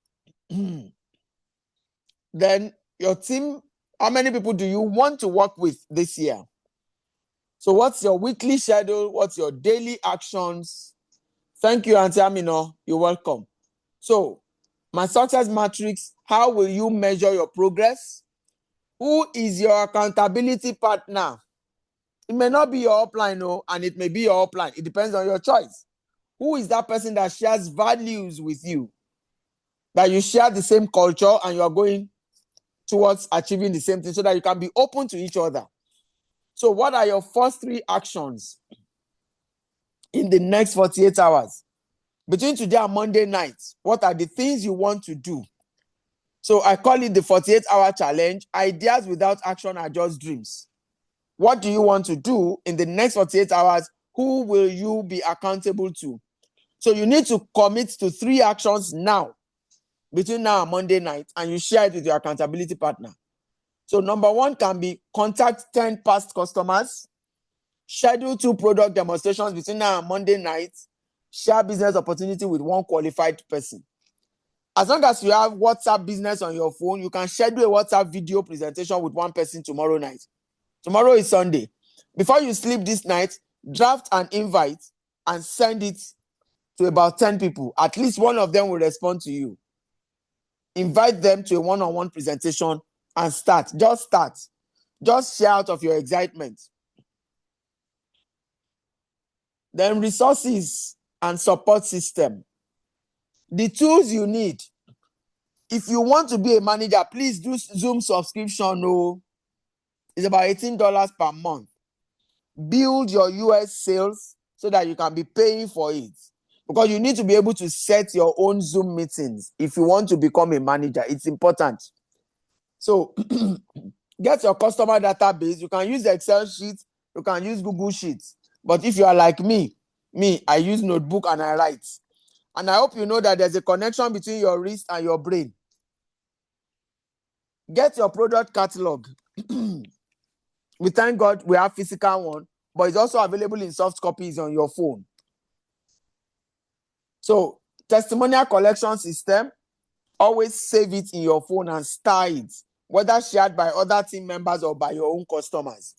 then your team, how many people do you want to work with this year? So what's your weekly schedule? What's your daily actions? Thank you, Auntie Amino. You're welcome. So, my success matrix, how will you measure your progress? Who is your accountability partner? It may not be your upline, no, and it may be your upline. It depends on your choice. Who is that person that shares values with you? That you share the same culture and you are going towards achieving the same thing so that you can be open to each other. So what are your first 3 actions in the next 48 hours? Between today and Monday night, what are the things you want to do So I call it the 48-hour challenge. Ideas without action are just dreams. What do you want to do in the next 48 hours? Who will you be accountable to? So you need to commit to 3 actions now, between now and Monday night, and you share it with your accountability partner. So number 1 can be contact 10 past customers, schedule 2 product demonstrations between now and Monday night, share business opportunity with 1 qualified person. As long as you have WhatsApp business on your phone, you can schedule a WhatsApp video presentation with 1 person tomorrow night. Tomorrow is Sunday. Before you sleep this night, draft an invite and send it to about 10 people. At least one of them will respond to you. Invite them to a one-on-one presentation and start. Just start. Just share out of your excitement. Then resources and support system. The tools you need. If you want to be a manager, please do Zoom subscription. Oh, it's about $18 per month. Build your US sales so that you can be paying for it. Because you need to be able to set your own Zoom meetings if you want to become a manager. It's important. So get your customer database. You can use Excel sheets. You can use Google Sheets. But if you are like me, I use notebook and I write. And I hope you know that there's a connection between your wrist and your brain. Get your product catalog. We thank God we have physical one, but it's also available in soft copies on your phone. So testimonial collection system, always save it in your phone and star it, whether shared by other team members or by your own customers.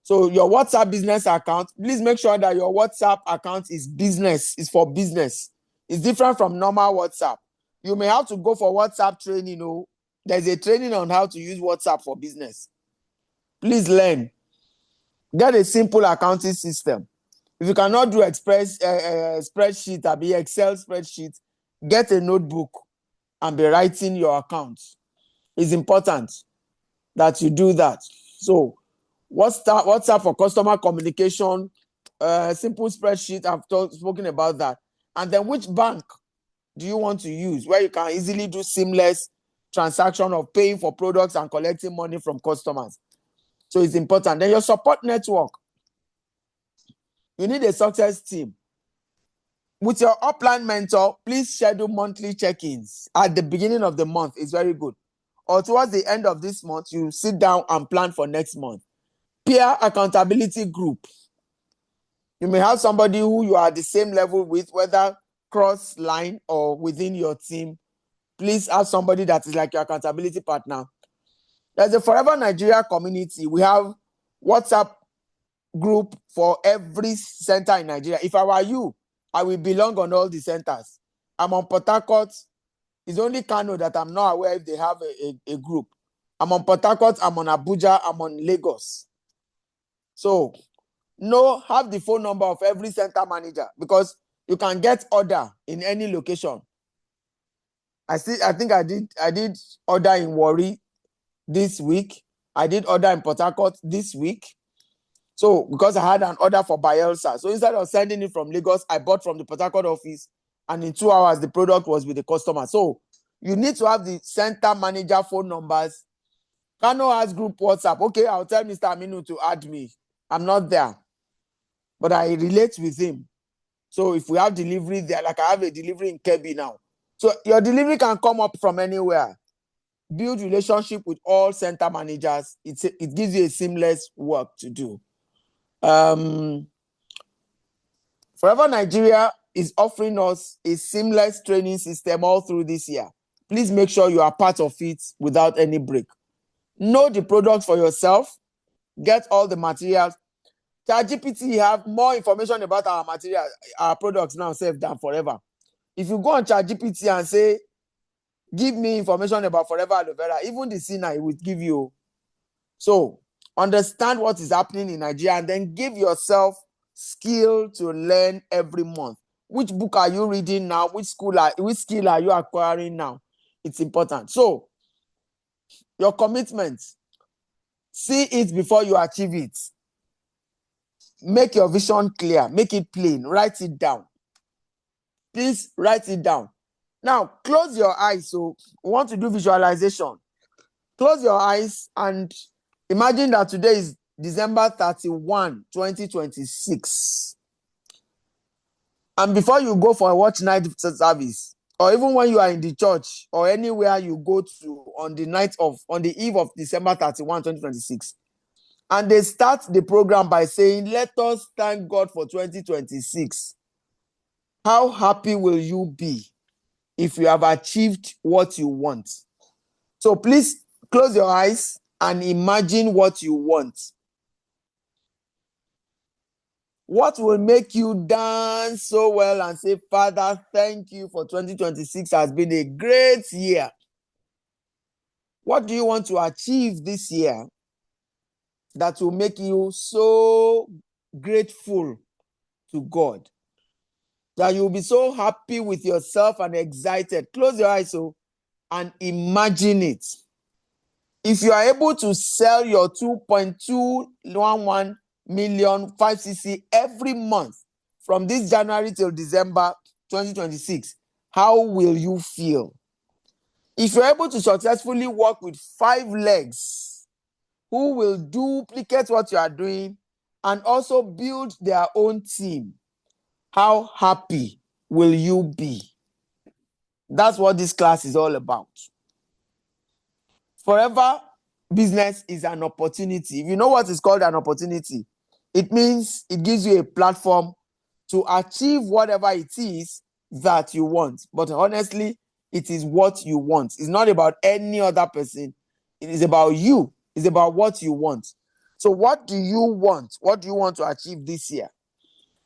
So your WhatsApp business account, please make sure that your WhatsApp account is for business. It's different from normal WhatsApp. You may have to go for WhatsApp training. There's a training on how to use WhatsApp for business. Please learn. Get a simple accounting system. If you cannot do spreadsheet or be Excel spreadsheet, get a notebook and be writing your accounts. It's important that you do that. So WhatsApp for customer communication, simple spreadsheet, I've spoken about that. And then which bank do you want to use where you can easily do seamless transaction of paying for products and collecting money from customers? So it's important. Then your support network. You need a success team. With your upline mentor, please schedule monthly check-ins at the beginning of the month. It's very good. Or towards the end of this month, you sit down and plan for next month. Peer accountability group. You may have somebody who you are at the same level with, whether cross line or within your team. Please have somebody that is like your accountability partner. There's a Forever Nigeria community. We have WhatsApp group for every center in Nigeria. If I were you, I will belong on all the centers. I'm on Port Harcourt. It's only Kano that I'm not aware if they have a group. I'm on Port Harcourt, I'm on Abuja, I'm on Lagos. So have the phone number of every center manager, because you can get order in any location. I think I did order in Warri this week. I did order in Port Harcourt this week. So because I had an order for Bielsa. So instead of sending it from Lagos, I bought from the Port Harcourt office, and in 2 hours, the product was with the customer. So you need to have the center manager phone numbers. Kano has group WhatsApp. Okay, I'll tell Mr. Aminu to add me. I'm not there, but I relate with him. So if we have delivery there, like I have a delivery in Kebbi now. So your delivery can come up from anywhere. Build relationship with all center managers. It gives you a seamless work to do. Forever Nigeria is offering us a seamless training system all through this year. Please make sure you are part of it without any break. Know the product for yourself. Get all the materials. ChatGPT have more information about our materials, our products now saved than Forever. If you go on ChatGPT and say, give me information about Forever Aloe Vera, even the Sina it will give you. So understand what is happening in Nigeria and then give yourself skill to learn every month. Which book are you reading now? Which skill are you acquiring now? It's important. So your commitment, see it before you achieve it. Make your vision clear. Make it plain. Write it down. Please write it down. Now, close your eyes. So, we want to do visualization. Close your eyes and imagine that today is December 31, 2026. And before you go for a watch night service, or even when you are in the church or anywhere you go to on the eve of December 31, 2026, and they start the program by saying, "Let us thank God for 2026." How happy will you be if you have achieved what you want? So please close your eyes and imagine what you want. What will make you dance so well and say, "Father, thank you for 2026 has been a great year"? What do you want to achieve this year that will make you so grateful to God? That you'll be so happy with yourself and excited. Close your eyes and imagine it. If you are able to sell your 2.211 million 5cc every month from this January till December 2026, how will you feel? If you're able to successfully work with 5 legs who will duplicate what you are doing and also build their own team, how happy will you be? That's what this class is all about. Forever business is an opportunity. If you know what is called an opportunity, it means it gives you a platform to achieve whatever it is that you want. But honestly, it is what you want. It's not about any other person. It is about you. It's about what you want. So what do you want? What do you want to achieve this year?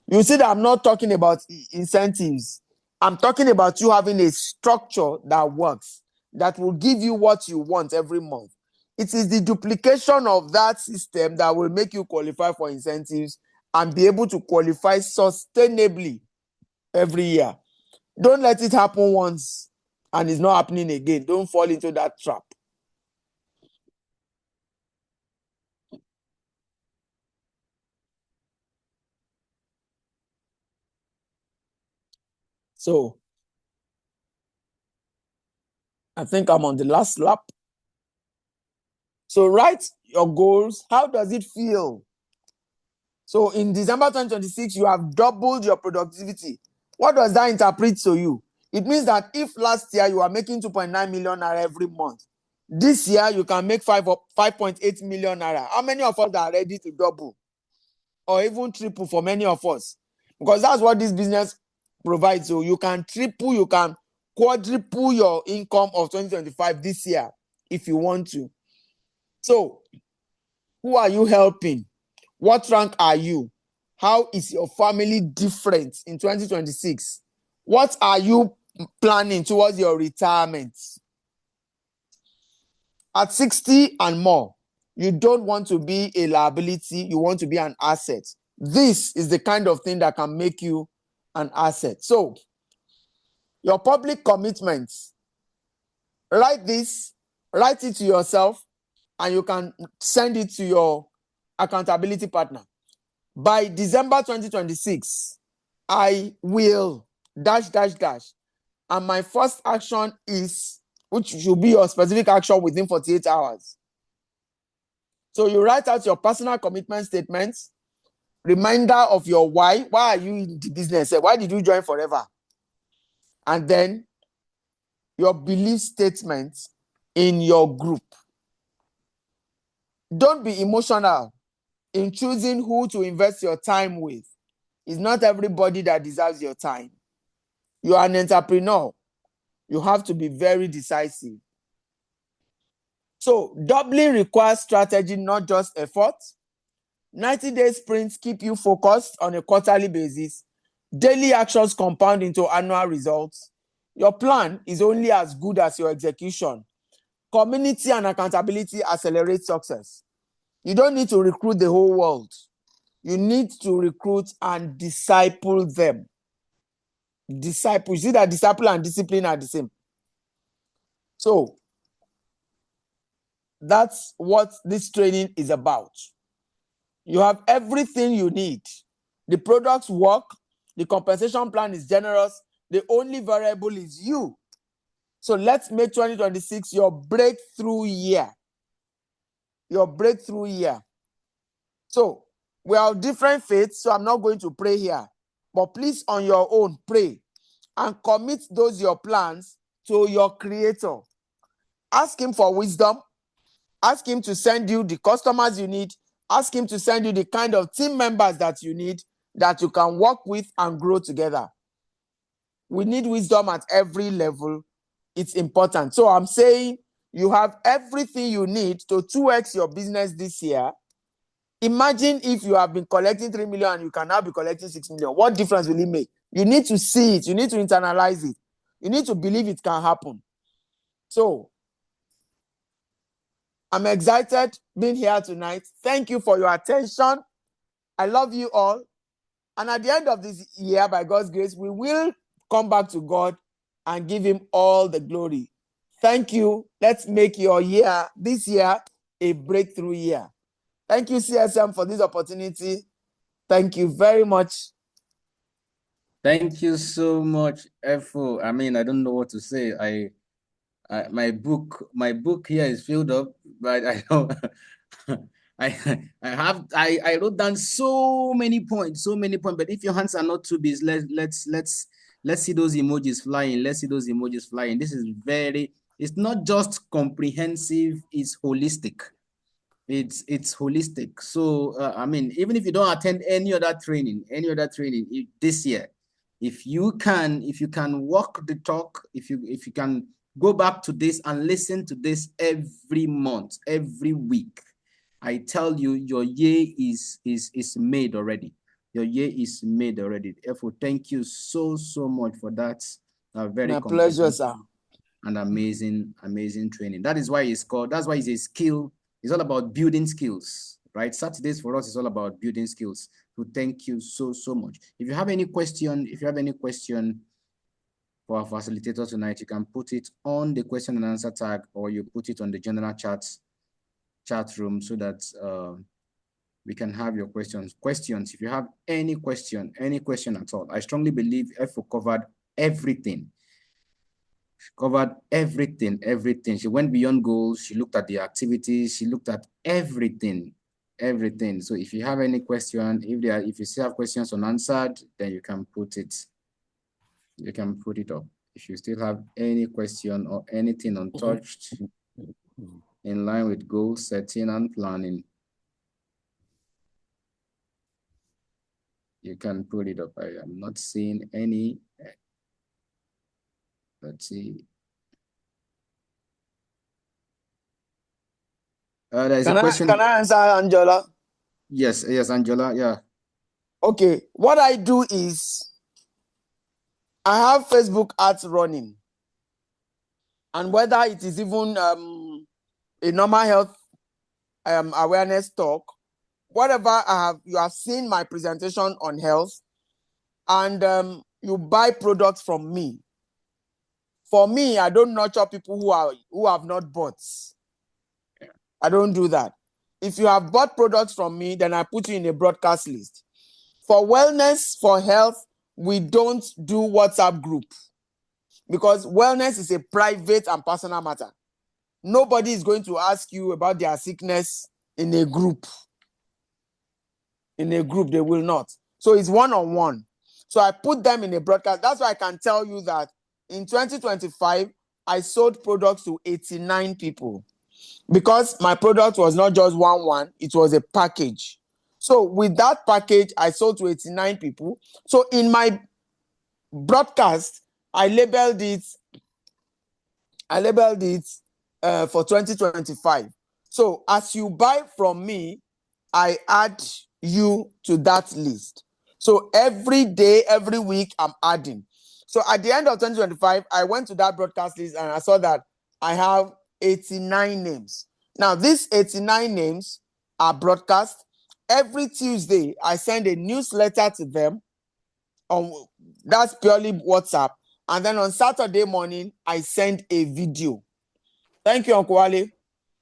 You see that I'm not talking about incentives. I'm talking about you having a structure that works, that will give you what you want every month. It is the duplication of that system that will make you qualify for incentives and be able to qualify sustainably every year. Don't let it happen once and it's not happening again. Don't fall into that trap. So, I think I'm on the last lap. So, write your goals. How does it feel? So in December 2026, you have doubled your productivity. What does that interpret to you? It means that if last year you are making 2.9 million naira every month, this year you can make 5.8 million naira. How many of us are ready to double or even triple for many of us? Because that's what this business provides. So you can triple, you can quadruple your income of 2025 this year if you want to. So who are you helping? What rank are you? How is your family different in 2026? What are you planning towards your retirement? At 60 and more, you don't want to be a liability, you want to be an asset. This is the kind of thing that can make you an asset. So, your public commitments, write this, write it to yourself, and you can send it to your accountability partner. By December 2026, I will ... And my first action is, which should be your specific action within 48 hours. So you write out your personal commitment statements, reminder of your why. Why are you in the business? Why did you join Forever? And then your belief statements in your group. Don't be emotional in choosing who to invest your time with. It's not everybody that deserves your time. You are an entrepreneur. You have to be very decisive. So doubling requires strategy, not just effort. 90-day sprints keep you focused on a quarterly basis. Daily actions compound into annual results. Your plan is only as good as your execution. Community and accountability accelerate success. You don't need to recruit the whole world. You need to recruit and disciple them. Disciple. You see that disciple and discipline are the same. So that's what this training is about. You have everything you need. The products work. The compensation plan is generous. The only variable is you. So let's make 2026 your breakthrough year. Your breakthrough year. So we are different faiths, so I'm not going to pray here. But please, on your own, pray and commit those your plans to your Creator. Ask Him for wisdom. Ask Him to send you the customers you need. Ask Him to send you the kind of team members that you need, that you can work with and grow together. We need wisdom at every level. It's important. So I'm saying you have everything you need to 2x your business this year. Imagine if you have been collecting 3 million and you can now be collecting 6 million. What difference will it make? You need to see it. You need to internalize it. You need to believe it can happen. So I'm excited being here tonight. Thank you for your attention. I love you all. And at the end of this year, by God's grace, we will come back to God and give Him all the glory. Thank you. Let's make your year, this year, a breakthrough year. Thank you, CSM, for this opportunity. Thank you very much. Thank you so much, Efo. I mean, I don't know what to say. My book here is filled up, but I don't. I wrote down so many points. But if your hands are not too busy, let's see those emojis flying. Let's see those emojis flying. This is it's not just comprehensive, it's holistic. It's holistic. So I mean, even if you don't attend any other training this year, if you can walk the talk, if you can go back to this and listen to this every month, every week, I tell you, your year is made already. Your year is made already. Therefore, thank you so much for that. Very my pleasure, sir. And amazing training. That's why it's a skill. It's all about building skills, right? Saturdays for us is all about building skills. So thank you so much. If you have any question, for our facilitator tonight, you can put it on the question and answer tag, or you put it on the general chat room, so that we can have your questions. If you have any question at all, I strongly believe Efo covered everything. She covered everything. She went beyond goals. She looked at the activities. She looked at everything. So if you have any question, if you still have questions unanswered, then you can put it up. If you still have any question or anything untouched in line with goal setting and planning, you can put it up. I am not seeing any. Let's see. There's a question. Can I answer, Angela? Yes, Angela. Yeah. Okay. What I do is I have Facebook ads running, and whether it is even a normal health awareness talk, whatever you have seen my presentation on health, and you buy products from me. For me, I don't nurture people who have not bought. I don't do that. If you have bought products from me, then I put you in a broadcast list. For wellness, for health, we don't do WhatsApp group, because wellness is a private and personal matter. Nobody is going to ask you about their sickness in a group. In a group, they will not. So it's one-on-one. So I put them in a broadcast. That's why I can tell you that in 2025, I sold products to 89 people, because my product was not just one, it was a package. So with that package, I sold to 89 people. So in my broadcast, I labeled it for 2025. So as you buy from me, I add you to that list. So every day, every week, I'm adding. So at the end of 2025, I went to that broadcast list and I saw that I have 89 names. Now, these 89 names are broadcast. Every Tuesday, I send a newsletter to them. That's purely WhatsApp. And then on Saturday morning, I send a video. Thank you, Uncle Wale.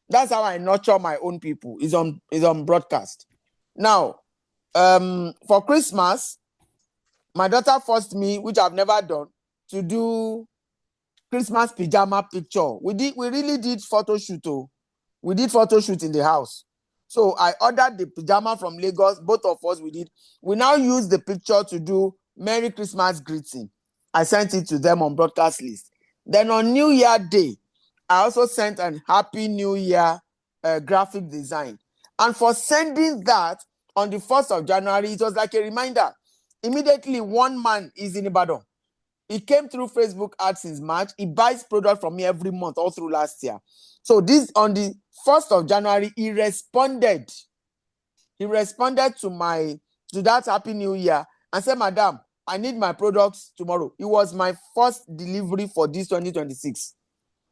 That's how I nurture my own people. Is on broadcast. Now, for Christmas, my daughter forced me, which I've never done, to do Christmas pajama picture. We really did photo shoot. We did photo shoot in the house. So I ordered the pajama from Lagos. Both of us, we did. We now use the picture to do Merry Christmas greeting. I sent it to them on broadcast list. Then on New Year Day, I also sent an Happy New Year graphic design. And for sending that on the 1st of January, it was like a reminder. Immediately, one man is in Ibadan. He came through Facebook ads since March. He buys product from me every month all through last year. So this on the 1st of January, he responded. He responded to that Happy New Year and said, Madam, I need my products tomorrow. It was my first delivery for this 2026.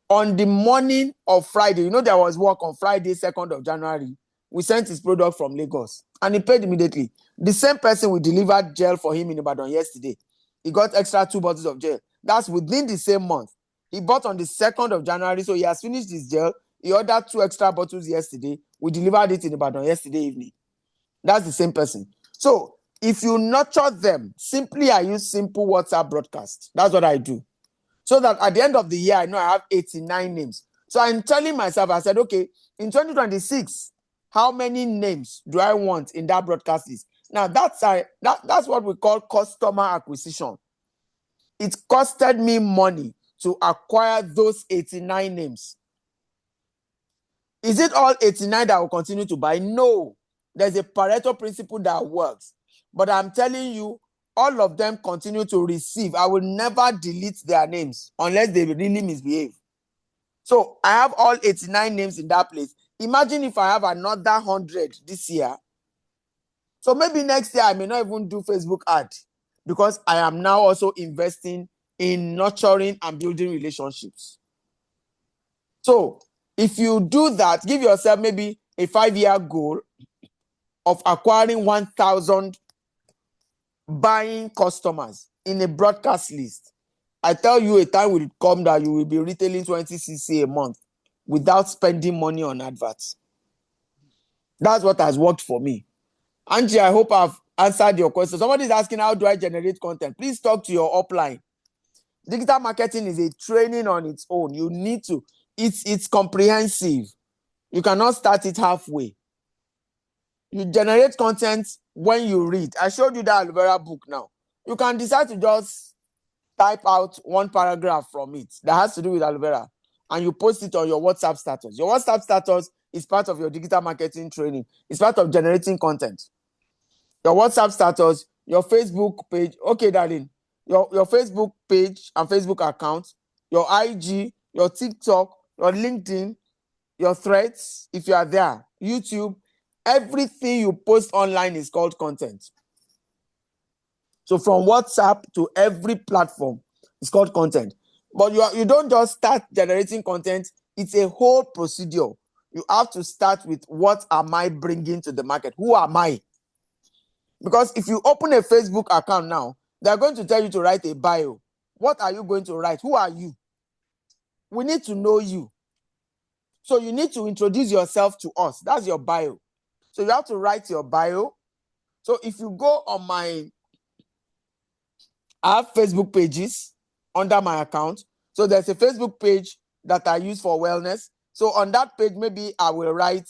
On the morning of Friday, you know there was work on Friday, 2nd of January. We sent his product from Lagos and he paid immediately. The same person we delivered gel for him in Ibadan yesterday. He got extra 2 bottles of gel. That's within the same month. He bought on the 2nd of January, so he has finished his gel. He ordered 2 extra bottles yesterday. We delivered it in Ibadan yesterday evening. That's the same person. So if you nurture them, simply I use simple WhatsApp broadcast. That's what I do. So that at the end of the year, I know I have 89 names. So I'm telling myself, I said, okay, in 2026, how many names do I want in that broadcast list? Now, that's what we call customer acquisition. It costed me money to acquire those 89 names. Is it all 89 that will continue to buy? No. There's a Pareto principle that works. But I'm telling you, all of them continue to receive. I will never delete their names unless they really misbehave. So I have all 89 names in that place. Imagine if I have another 100 this year. So maybe next year I may not even do Facebook ad because I am now also investing in nurturing and building relationships. So if you do that, give yourself maybe a 5-year goal of acquiring 1,000 buying customers in a broadcast list. I tell you, a time will come that you will be retailing 20 cc a month without spending money on adverts. That's what has worked for me. Angie, I hope I've answered your question. Somebody is asking, how do I generate content? Please talk to your upline. Digital marketing is a training on its own. You need to. It's comprehensive. You cannot start it halfway. You generate content when you read. I showed you that aloe vera book now. You can decide to just type out one paragraph from it that has to do with aloe vera and you post it on your WhatsApp status. Your WhatsApp status is part of your digital marketing training. It's part of generating content. Your WhatsApp status, your Facebook page. Okay, darling. Your Facebook page and Facebook account, your IG, your TikTok, your LinkedIn, your threads, if you are there, YouTube, everything you post online is called content. So from WhatsApp to every platform, it's called content. But you don't just start generating content. It's a whole procedure. You have to start with, what am I bringing to the market? Who am I? Because if you open a Facebook account now, they're going to tell you to write a bio. What are you going to write? Who are you? We need to know you. So you need to introduce yourself to us. That's your bio. So you have to write your bio. So if you go on I have Facebook pages under my account. So there's a Facebook page that I use for wellness. So on that page, maybe I will write,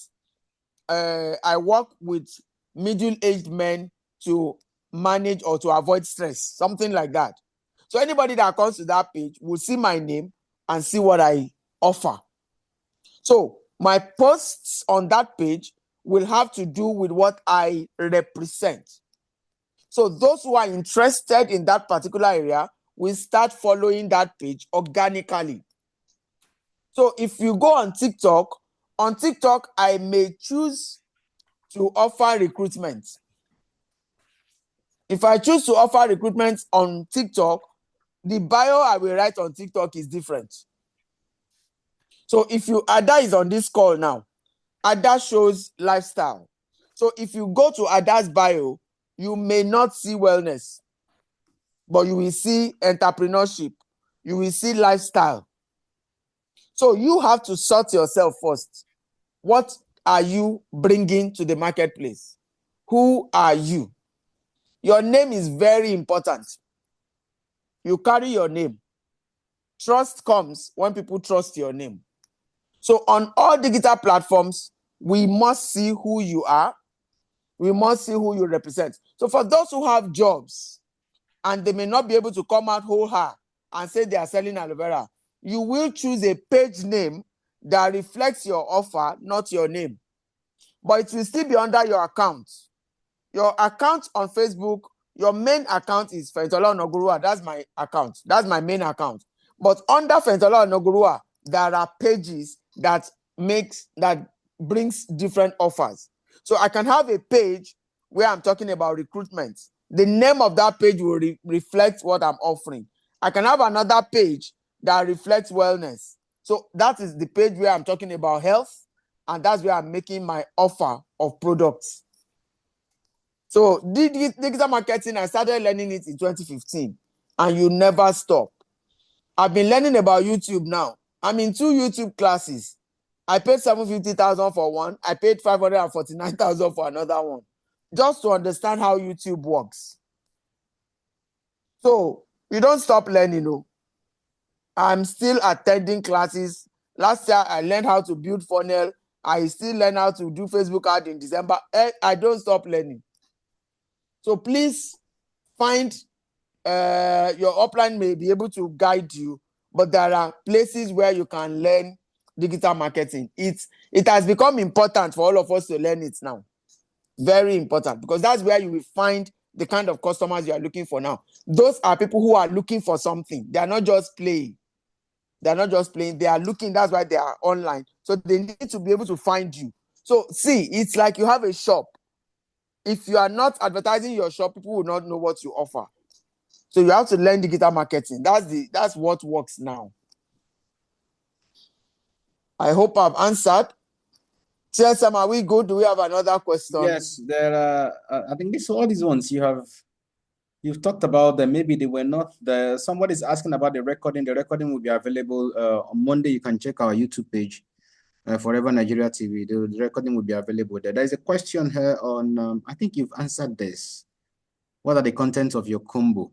I work with middle-aged men to manage or to avoid stress, something like that. So anybody that comes to that page will see my name and see what I offer. So my posts on that page will have to do with what I represent. So those who are interested in that particular area will start following that page organically. So if you go on TikTok, I may choose to offer recruitment. If I choose to offer recruitment on TikTok, the bio I will write on TikTok is different. So if Ada is on this call now, Ada shows lifestyle. So if you go to Ada's bio, you may not see wellness, but you will see entrepreneurship. You will see lifestyle. So you have to sort yourself first. What are you bringing to the marketplace? Who are you? Your name is very important. You carry your name. Trust comes when people trust your name. So on all digital platforms, we must see who you are. We must see who you represent. So for those who have jobs and they may not be able to come out whole hard and say they are selling aloe vera, you will choose a page name that reflects your offer, not your name. But it will still be under your account. Your account on Facebook, your main account is Fehintola Onagoruwa. That's my account. That's my main account. But under Fehintola Onagoruwa, there are pages that brings different offers. So I can have a page where I'm talking about recruitment. The name of that page will reflect what I'm offering. I can have another page that reflects wellness. So that is the page where I'm talking about health, and that's where I'm making my offer of products. So digital marketing, I started learning it in 2015, and you never stop. I've been learning about YouTube now. I'm in 2 YouTube classes. I paid 750,000 for one. I paid 549,000 for another one, just to understand how YouTube works. So you don't stop learning. No. I'm still attending classes. Last year, I learned how to build funnel. I still learn how to do Facebook ad in December. I don't stop learning. So please find your upline may be able to guide you, but there are places where you can learn digital marketing. It has become important for all of us to learn it now. Very important, because that's where you will find the kind of customers you are looking for now. Those are people who are looking for something. They are not just playing. They are not just playing. They are looking. That's why they are online. So they need to be able to find you. So see, it's like you have a shop. If you are not advertising your shop, people will not know what you offer. So you have to learn digital marketing. That's what works now. I hope I've answered. Sam, are we good? Do we have another question? Yes, there are. I think all these ones you've talked about them. Maybe they were not the. Somebody's asking about the recording. The recording will be available on Monday. You can check our YouTube page, Forever Nigeria TV. The recording will be available there. There's a question here on. I think you've answered this. What are the contents of your combo?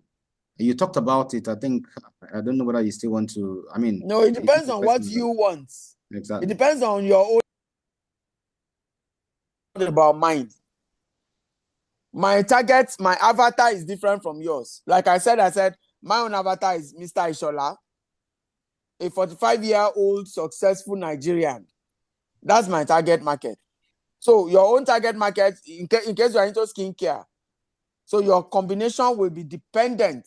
You talked about it. I think I don't know whether you still want to. I mean, no, it depends on what you want. Exactly. It depends on your own. About mine. My target, my avatar is different from yours. Like I said my own avatar is Mr. Ishola, a 45-year-old successful Nigerian. That's my target market. So your own target market, in case you are into skincare, so your combination will be dependent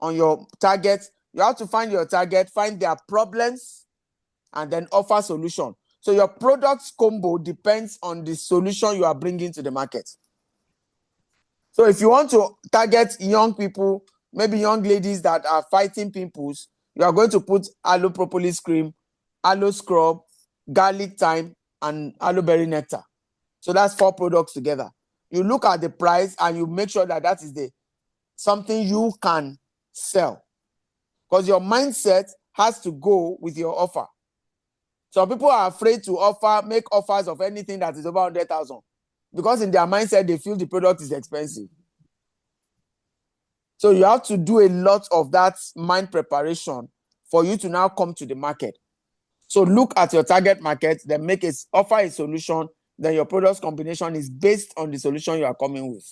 on your target. You have to find your target, find their problems, and then offer solution. So your products combo depends on the solution you are bringing to the market. So if you want to target young people, maybe young ladies that are fighting pimples, you are going to put aloe propolis cream, aloe scrub, garlic thyme, and aloe berry nectar. So that's 4 products together. You look at the price and you make sure that is something you can sell, because your mindset has to go with your offer. Some people are afraid to make offers of anything that is over 100,000, because in their mindset they feel the product is expensive. So you have to do a lot of that mind preparation for you to now come to the market. So look at your target market, then offer a solution. Then your products combination is based on the solution you are coming with.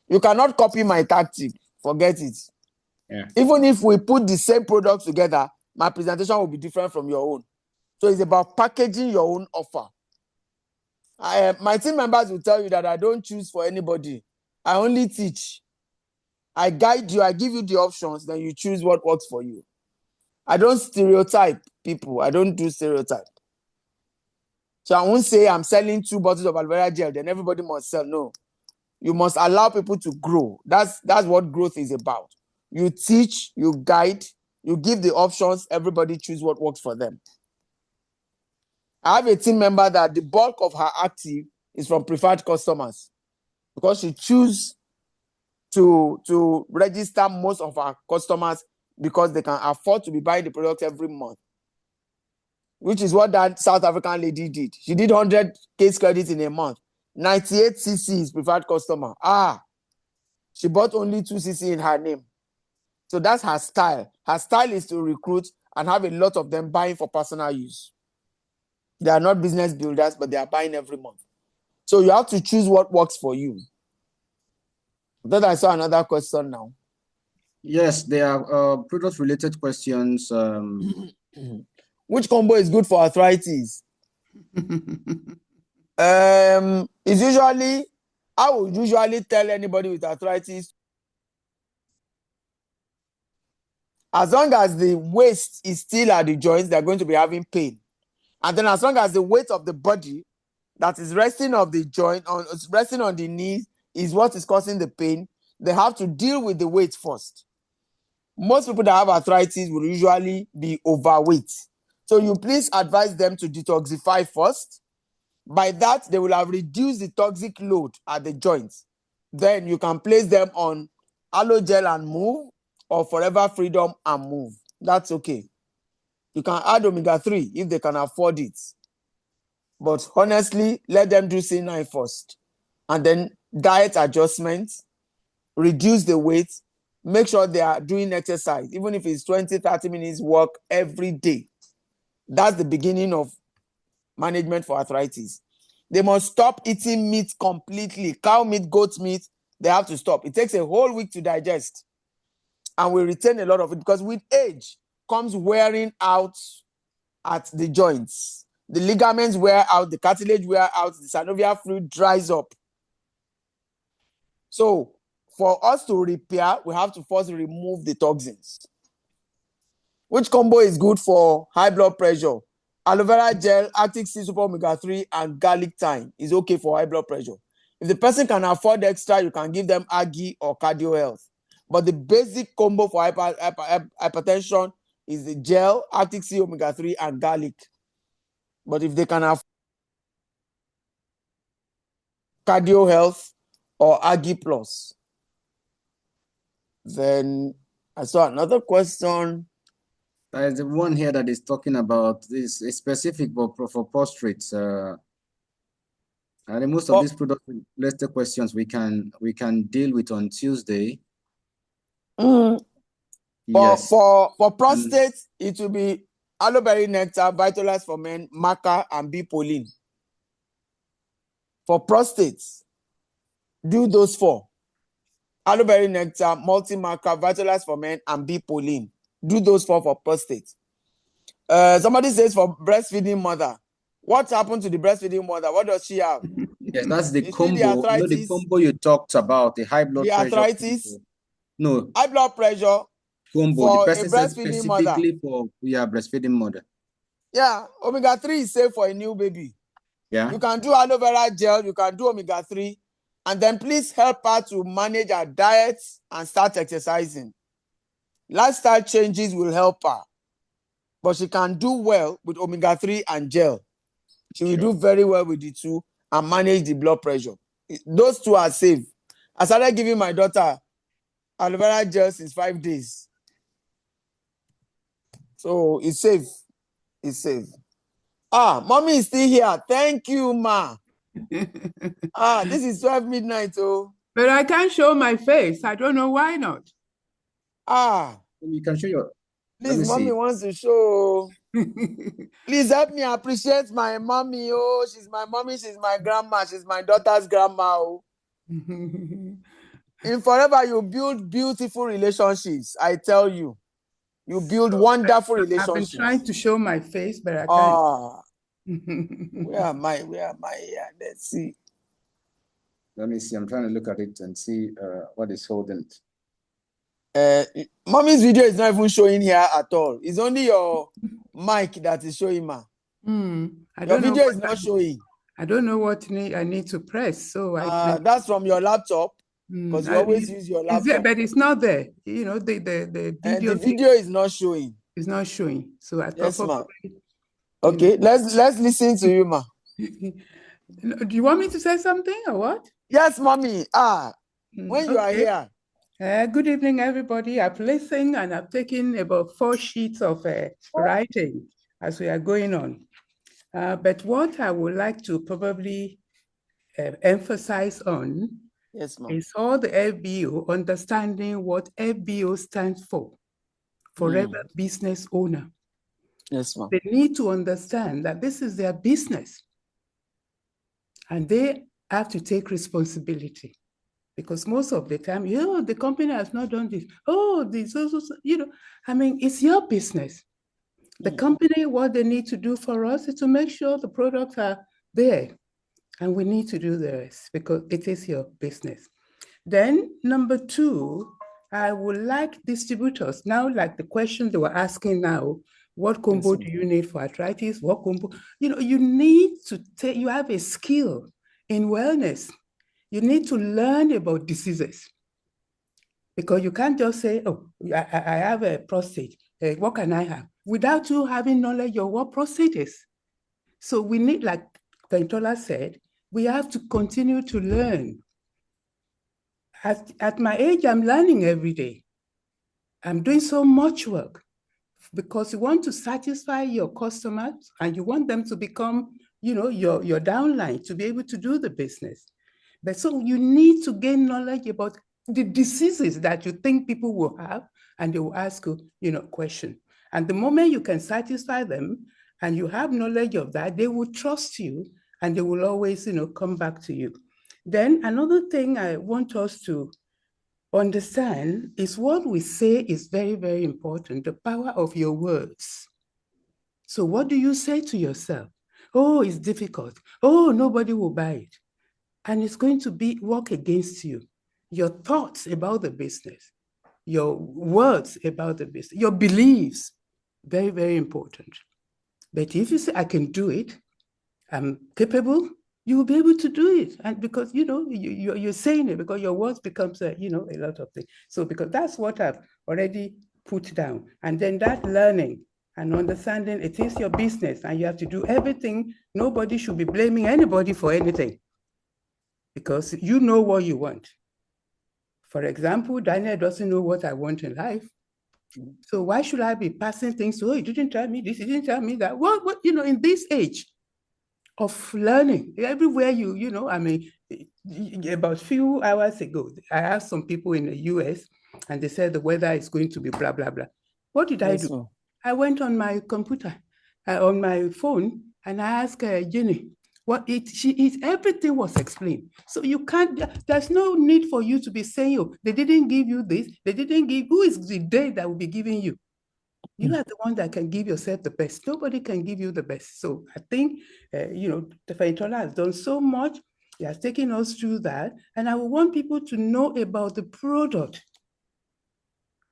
You cannot copy my tactic. Forget it. Yeah. Even if we put the same products together, my presentation will be different from your own. So it's about packaging your own offer. My team members will tell you that I don't choose for anybody. I only teach. I guide you. I give you the options. Then you choose what works for you. I don't stereotype people. I don't do stereotype. So I won't say I'm selling 2 bottles of aloe vera gel, then everybody must sell. No. You must allow people to grow. That's what growth is about. You teach, you guide, you give the options, everybody choose what works for them. I have a team member that the bulk of her active is from preferred customers, because she chooses to register most of our customers because they can afford to be buying the product every month, which is what that South African lady did. She did 100 case credits in a month. 98 cc is preferred customer. She bought only 2 cc in her name. So that's her style. Her style is to recruit, and have a lot of them buying for personal use. They are not business builders, but they are buying every month. So you have to choose what works for you. Then I saw another question now. Yes, there are product-related questions. Which combo is good for arthritis? It's usually, I would usually tell anybody with arthritis, as long as the waist is still at the joints, they're going to be having pain. And then as long as the weight of the body that is resting on the joint, resting on the knee, is what is causing the pain, they have to deal with the weight first. Most people that have arthritis will usually be overweight. So you please advise them to detoxify first. By that, they will have reduced the toxic load at the joints. Then you can place them on aloe gel and move, or forever freedom and move. That's okay. You can add omega-3 if they can afford it. But honestly, let them do C9 first. And then diet adjustments, reduce the weight, make sure they are doing exercise, even if it's 20, 30 minutes walk every day. That's the beginning of management for arthritis. They must stop eating meat completely. Cow meat, goat meat, they have to stop. It takes a whole week to digest. And we retain a lot of it because with age comes wearing out at the joints. The ligaments wear out, the cartilage wear out, the synovial fluid dries up. So for us to repair, we have to first remove the toxins. Which combo is good for high blood pressure? Aloe vera gel, Arctic Sea Super Omega-3, and garlic thyme is okay for high blood pressure. If the person can afford extra, you can give them Aggie or Cardio Health. But the basic combo for hypertension is the gel, Arctic Sea Omega-3, and garlic. But if they can afford Cardio Health or Aggie Plus. Then I saw another question. There's the one here that is talking about this specific for prostrates. And most of these product-related questions we can deal with on Tuesday. Yes. For prostate, it will be aloe berry nectar, Vitalize for men, maca, and B-Polin. For prostate, do those 4. Aloe berry nectar, multi-maca, Vitalize for men, and B-Polin. Do those 4 for prostate. Somebody says for breastfeeding mother. What happened to the breastfeeding mother? What does she have? Yes, that's the combo. The combo you talked about, the high blood pressure. Arthritis. No. High blood pressure. Combo. For the person a breastfeeding mother. For breastfeeding mother. Yeah, omega-3 is safe for a new baby. Yeah. You can do aloe vera gel. You can do omega-3, and then please help her to manage her diet and start exercising. Lifestyle changes will help her, but she can do well with omega-3 and gel. She will do very well with the 2 and manage the blood pressure. Those 2 are safe. I started giving my daughter aloe vera gel since 5 days. So it's safe. It's safe. Mommy is still here. Thank you, ma. This is 12 midnight, oh. But I can't show my face. I don't know why not. You can show your... Please, mommy wants to show. Please help me appreciate my mommy. Oh, she's my mommy. She's my grandma. She's my daughter's grandma. Oh. In forever, you build beautiful relationships. I tell you. You build wonderful relationships. I've been trying to show my face, but I can't. Where am I? Let's see. Let me see. I'm trying to look at it and see what is holding it. Mommy's video is not even showing here at all. It's only your mic that is showing, ma. Your video is not showing. I don't know what I need to press. So that's from your laptop. Because you always use your laptop. But it's not there. You know, the video. And the video is not showing. It's not showing. So I thought. Yes, ma. Okay, let's listen to you, ma. Do you want me to say something or what? Yes, mommy. When you are here. Good evening, everybody. I've listened and I've taken about 4 sheets of writing as we are going on. But what I would like to probably emphasize on is all the FBO, understanding what FBO stands for, Forever Business Owner. Yes, ma'am. They need to understand that this is their business. And they have to take responsibility. Because most of the time, the company has not done this. It's your business. The company, what they need to do for us is to make sure the products are there. And we need to do the rest because it is your business. Then number two, I would like distributors. Now, like the question they were asking now, what combo do you need for arthritis? What combo? You need to take, you have a skill in wellness. You need to learn about diseases. Because you can't just say, oh, I have a prostate. What can I have? Without you having knowledge of what prostate is. So we need, like Fehintola said, we have to continue to learn. At my age, I'm learning every day. I'm doing so much work because you want to satisfy your customers and you want them to become, your downline to be able to do the business. But so you need to gain knowledge about the diseases that you think people will have, and they will ask you, question. And the moment you can satisfy them and you have knowledge of that, they will trust you and they will always, come back to you. Then another thing I want us to understand is what we say is very, very important, the power of your words. So what do you say to yourself? Oh, it's difficult. Oh, nobody will buy it. And it's going to work against you. Your thoughts about the business, your words about the business, your beliefs, very, very important. But if you say, I can do it, I'm capable, you will be able to do it. And because, you're saying it because your words becomes, a lot of things. So because that's what I've already put down. And then that learning and understanding it is your business and you have to do everything. Nobody should be blaming anybody for anything because you know what you want. For example, Daniel doesn't know what I want in life. So why should I be passing things to, oh, you didn't tell me this, you didn't tell me that. What in this age of learning, everywhere about a few hours ago, I asked some people in the US and they said the weather is going to be blah, blah, blah. What did I do? I went on my computer, on my phone, and I asked Jenny, everything was explained. So you can't, there's no need for you to be saying, oh, they didn't give you this, who is the day that will be giving you? You are the one that can give yourself the best. Nobody can give you the best. So I think, Fehintola has done so much. He has taken us through that. And I want people to know about the product.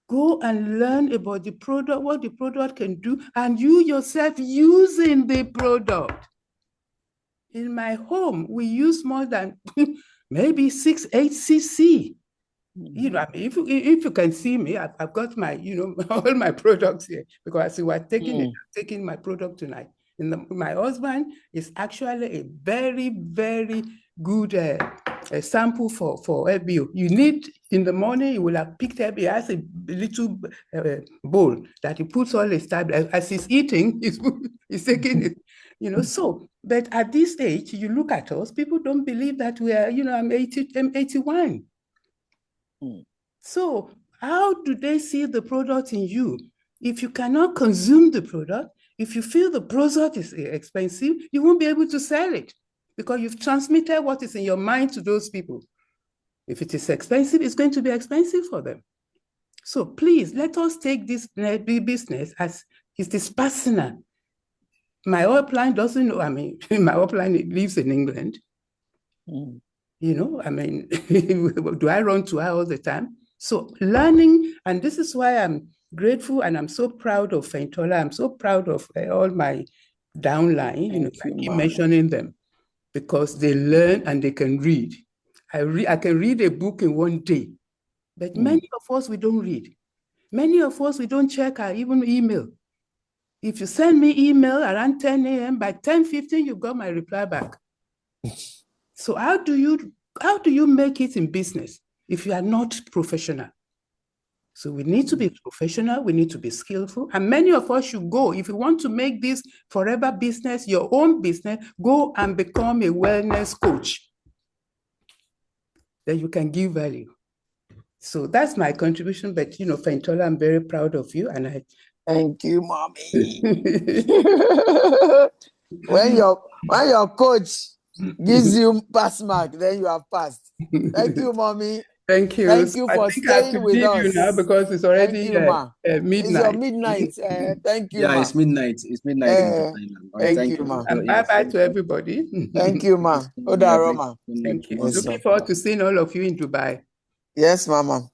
Go and learn about the product, what the product can do, and you yourself using the product. In my home, we use more than maybe 6, 8 cc. If you can see me, I've got my, all my products here because we were taking my product tonight. My husband is actually a very, very good sample for LBO. You need, in the morning, you will have picked up, he has a little bowl that he puts all his tablets. As he's eating, he's taking it. So, but at this age, you look at us, people don't believe that we are, I'm 81. So how do they see the product in you? If you cannot consume the product, if you feel the product is expensive, you won't be able to sell it because you've transmitted what is in your mind to those people. If it is expensive, it's going to be expensive for them. So please, let us take this business as it is personal. My upline doesn't know, my upline lives in England. Do I run to her all the time? So learning, and this is why I'm grateful and I'm so proud of Fehintola. I'm so proud of all my downline, I keep mentioning them because they learn and they can read. I can read a book in one day, but many of us, we don't read. Many of us, we don't check our even email. If you send me email around 10 a.m., by 10:15, you got my reply back. So how do you make it in business if you are not professional? So we need to be professional, we need to be skillful, and many of us should go. If you want to make this forever business, your own business, go and become a wellness coach. Then you can give value. So that's my contribution, but Fehintola, I'm very proud of you, and I Thank you, mommy. When your coach gives you pass mark, then you have passed. Thank you, mommy. Thank you. Thank you I for think I have to staying with leave us. you now because it's already Thank you, ma. midnight. It's your midnight. Thank you, Yeah, ma. it's midnight. It's midnight in Thailand. All right, Thank you, ma. And bye-bye to everybody. Thank you, ma. Yeah, Ma. Thank you. Yes, Looking sir. forward to seeing all of you in Dubai. Yes, mama.